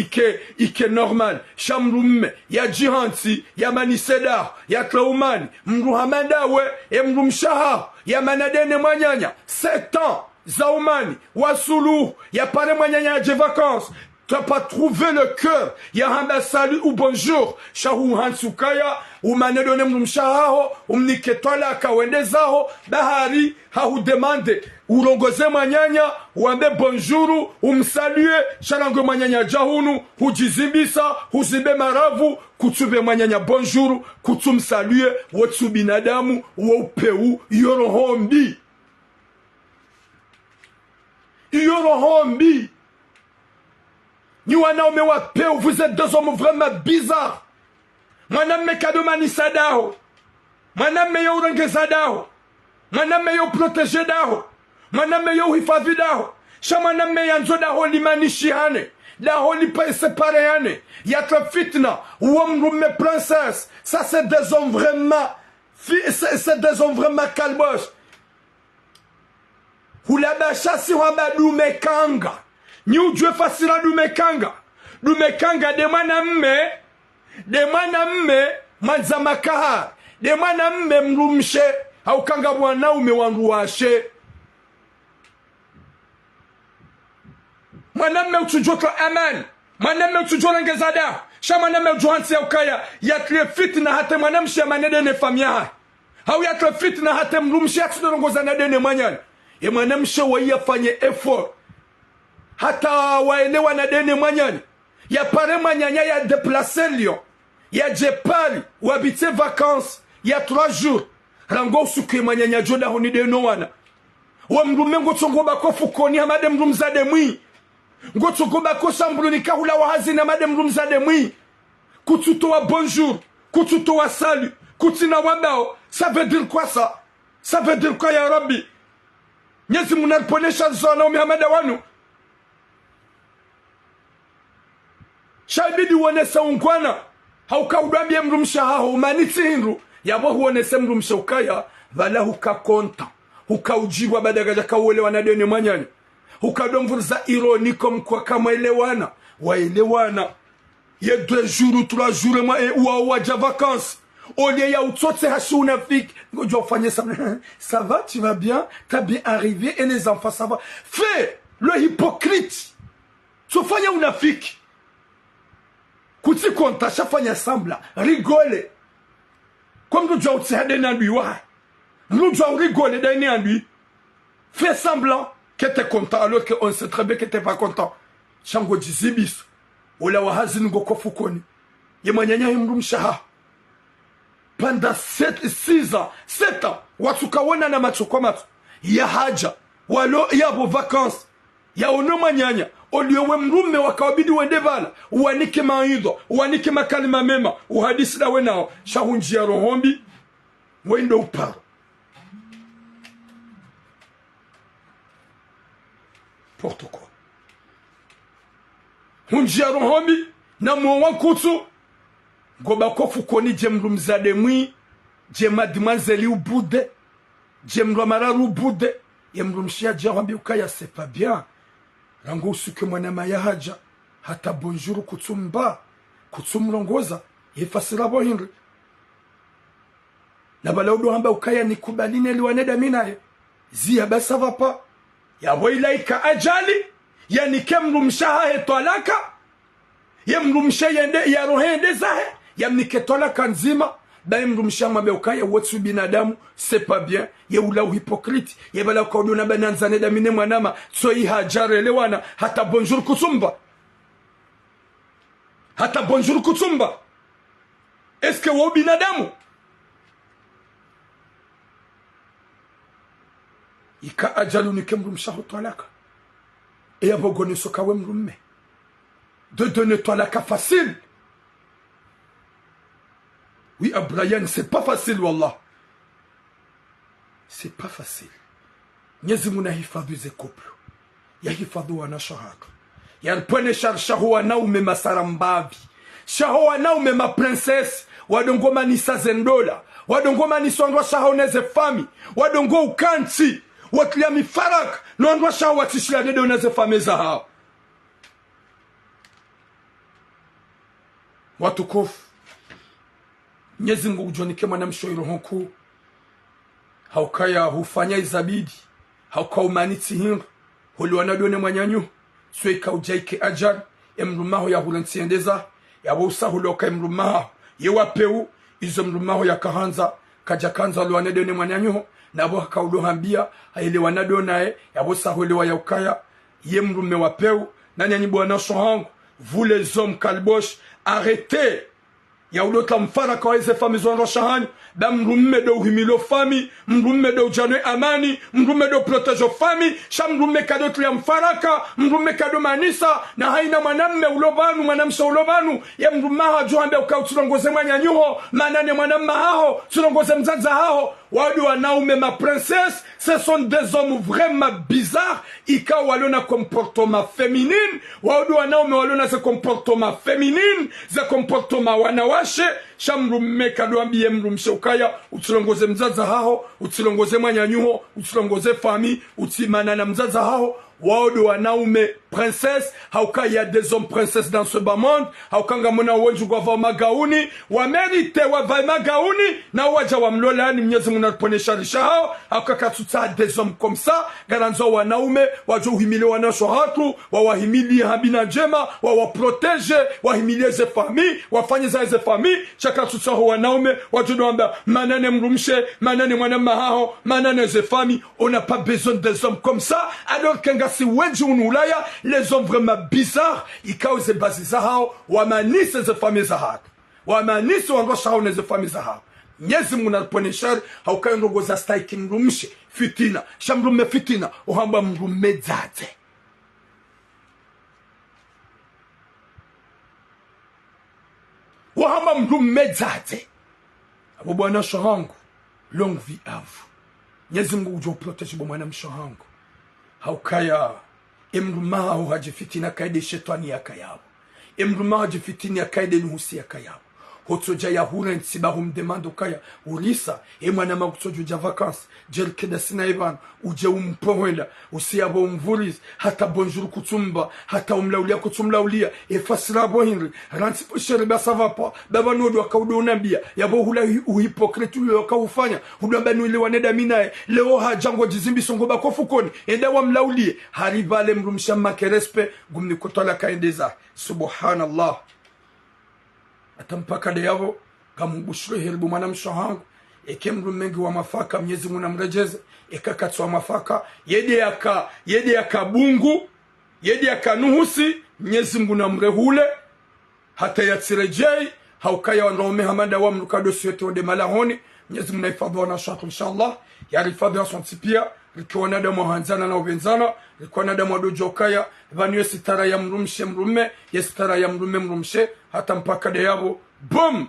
ike normal shamrume ya jihanti ya maniseda ya klaumani mruhamanda we ya mrumshaha ya manadene mwanyanya 7 ans zaumani wasulu ya pare mwanyanya ya vacances. Tu n'as pas trouvé le cœur. Ya hamba salut ou bonjour. Shahu hansukaya. Umanedone mshaho. Umniketola kawendezaho. Bahari. Hahu demande. Urongoze manyanya. Uambe bonjouru. Umsalue. Shalango manyanya jahunu. Hujizimbisa. Huzimbe maravu. Kutube manyanya bonjouru. Kutum salue. Wotsu binadamu. Wopeu. Yorohombi. Yorohombi. Ni wanaume wa peu, vous êtes deux hommes vraiment bizarres. Mwanaume kadomani sadao. Mwanaume yo urengeza dao. Mwanaume yo protege dao. Mwanaume yo uhifadhi dao. Sha mwanaume yanzo dao limanishi hane. Dao lipa separe hane. Yatra fitna. Uomrume princesse. Ça c'est des hommes vraiment. C'est des hommes vraiment calboches. Hulabasha si wabadume kanga. Ni ujue fasira dumekanga de mwanamme manzamakaha de mwanamme mrumshe au kanga mwanaume wangu washe mwanamme utujota amani mwanamme utujota ngezada sha mwanamme ujuhansi ya ukaya yatre fitna hata mwanamshe manede ne famia au yatre fitna hata mrumshe atudorongoza na dene mwanyani ye mwanamshe wayafanye effort hata waelewa na dene mwanyani ya pare mwanyanya ya déplacer Lyon ya jepali wabite vacances ya 3 jours rango usuke mwanyanya joda honi deno wana wa mrume ngotongo bakofu koni hamade mrumzade mwi ngotongo bakosa mbruni kahula wa hazina hamade mrumzade mwi kututo wa bonjour kututo wa salut kutina wabao ça veut dire quoi ça veut dire quoi ya rabbi nyezi munaliponesha zona umihamada wanu Shabidi wonesa unkwana hauka udambie mrumshaho umaniti hindu yabo huonese mrumsha ukaya vala hukakonta hukaujiwa badagaja kauelewa na dene mwanyani hukadomvurza ironiko mkwa kama elewana waelewana ye 2 jours 3 jours mwa waja vacances olie ya utote hashuna fik ngojo fanye ça va tu vas bien t'as bien arrivé et les enfants ça va fais le hypocrite tu fanya unafiki kuti konta shafanya sambla rigole comme nous jouons c'est dans lui wa nous jouons rigoler dans lui fais semblant que tu es content alors que on sait très bien que tu n'es pas content chango jizibis wala wahazini ngokofukoni yemanyanya yimrumshaha pendant 6 ans 7 ans watu kawona na machokomatu ya haja walo ya bo vacances ya ono manyanya oliwe mrume wakawabidi wende vala uanike maido uanike makalima mema uhadisi na wenao shahunjia rohombi wendo uparo portoko hunjia rohombi na mwa kutsu goba kofu koni jemrumzade mwi jemadimazeli ubude jemromararu ubude yemrumshia jawambi ukaya c'est pas bien rango usuke mwanama ya haja hata bonjour kutsumba kutsumrongoza yefasira bohindri na balaudo hamba ukaya nikubaline liwaneda minaye zia basa vapa ya boilaika ajali yani kemrumshaha etolaka yemrumsha yende ya rohende zahe yamniketolaka nzima baimrumsha mwabe ukaya wotsu binadamu c'est pas bien ye ula hypocrite ye bala ko dona bananzane da mine mwanama so yi hajare wana hata bonjour kutsumba est-ce que wo binadamu ika ajalu ni kemrumsha hotolaka e yabogone soka we mrumme de donner toi la cas facile. Oui, Brian, c'est pas facile, wallah. C'est pas facile. Nyezi muna hifadhi ze couple. Ya hifadhi wana shahaka. Ya mpone shahu wanaume masarambavi. Shahu wanaume ma princess. Wadongoma ni sazendola. Wadongoma ni sondwa shahu neze fami. Wadongo ukanti. Watlia mifarak. Nondwa shahu watishila dedo neze fami za hao. Watukufu. Nyezi Mungu ujonike mwanamsho irohonku. Haukaya hufanya izabidi. Hauka umaniti hingu. Huli wanadone mwanyanyu. Sueka ujaike ajar. Emrumaho ya hulantiendeza. Ya wausa huloka emrumaho. Yewa peu. Izo mrumaho ya kahanza. Kajakanza huli wanadone mwanyanyu. Nabo haka ulohambia. Haile wanadonae. Ya wausa huli wa yaukaya. Ye mrume wa peu. Nanyanyibu wanasho hangu. Vous les hommes kalbosh. Arrêtez. Ya ulota mfara kwa hizi fami zonro shahani. Ba mrume do uhimilo fami. Mrume do ujanwe amani. Mrume do protejo fami. Sha mrume kado tulia mfaraka. Mrume kado manisa. Na haina mwanamme ulobanu. Mwanamsha ulobanu. Ya mrume hawa juhambe uka utilongoze mwanya nyuho. Manane mwanamme hao. Tulongoze mzaza hao. Wadu wanaume ma princesse. Ce sont des hommes vraiment bizarres. Ika walona comportement féminine. Wadu wanaume walona se comportement féminine. Ze comportement wanawashe. Shamrume kado ambiye mrumshe ukaya. Utilongoze mzaza hao. Utilongoze mwanyanyuho. Utilongoze fami. Utimana na mzaza hao. Wadu wanaume princesse. Hauka y a des hommes princesses dans ce bas monde. Hauka ngamona wanju kwa vama gauni. Wamerite wa vama gauni. Na waja wa mlola ni mnyezi muna ponesha risha hao. Hauka katuta des hommes comme ça. Garanzo wanaume. Wajo uhimile wanasho hatu. Wawahimili habina jema. Wawaprotege. Wahimilie ze fami. Wafanye za ze fami. Chaka tuta wanaume. Wajo doamba manane mrumshe. Manane mwanama hao. Manane ze fami. On n'a pas besoin des hommes comme ça. Alors si wenji unulaya, les hommes vraiment bizarres, ikauze bazi zahao, wamanise ze fami zahao. Wamanise wango shao ne ze fami zahao. Nyezi muna poneshari, haukayo ndogo za staiki mrumshe, fitina, shamrume fitina, uhamba mrume zate. Uhamba mrume zate. Abubwana shahangu, long vie à vous. Nyezi mungu ujo protege bumwana mshahangu. Haukaya emrumaho hajifitina kaide shetani yakayabo. Emrumaho hajifitina kaide nuhusi yakayabo. Hotsoja ya huren sibahum demando kaya ulisa emwana makutsoju ja vacances jelkeda sinaiban uje umpohela usiyabo umvuris hata bonjour kutsumba hata umlaulia kutsumlaulia efasira bohinri ranti poshere basava pa baba nodo akaudonambia yabo hula uhypocrite uyo akaufanya hudamba nule waneda minae leo hajango jizimbi songo bakofukoni enda wamlaulie haribale mrumsha makerespe gumni kutola kaendeza subhanallah. Atampaka de yavo kamubushwe helbu mwana mshahangu ekemru mengi wa mafaka mnyezi muna mrejeze ekakatsu wa mafaka yede yaka bungu yede yaka nuhusi mnyezi muna mrehule hata yatsirejei haukaya wanaume hamada wa mnukado siyote wade malahoni mnyezi muna ifadhu wana shatu inshallah yari ifadhu ya sontipia likiwa nada mwahanzana na ubenzana likiwa nada mwadojokaya vaniyo sitara ya mrumshe mrume ya sitara ya mrume mrumshe hata mpaka de yabo boom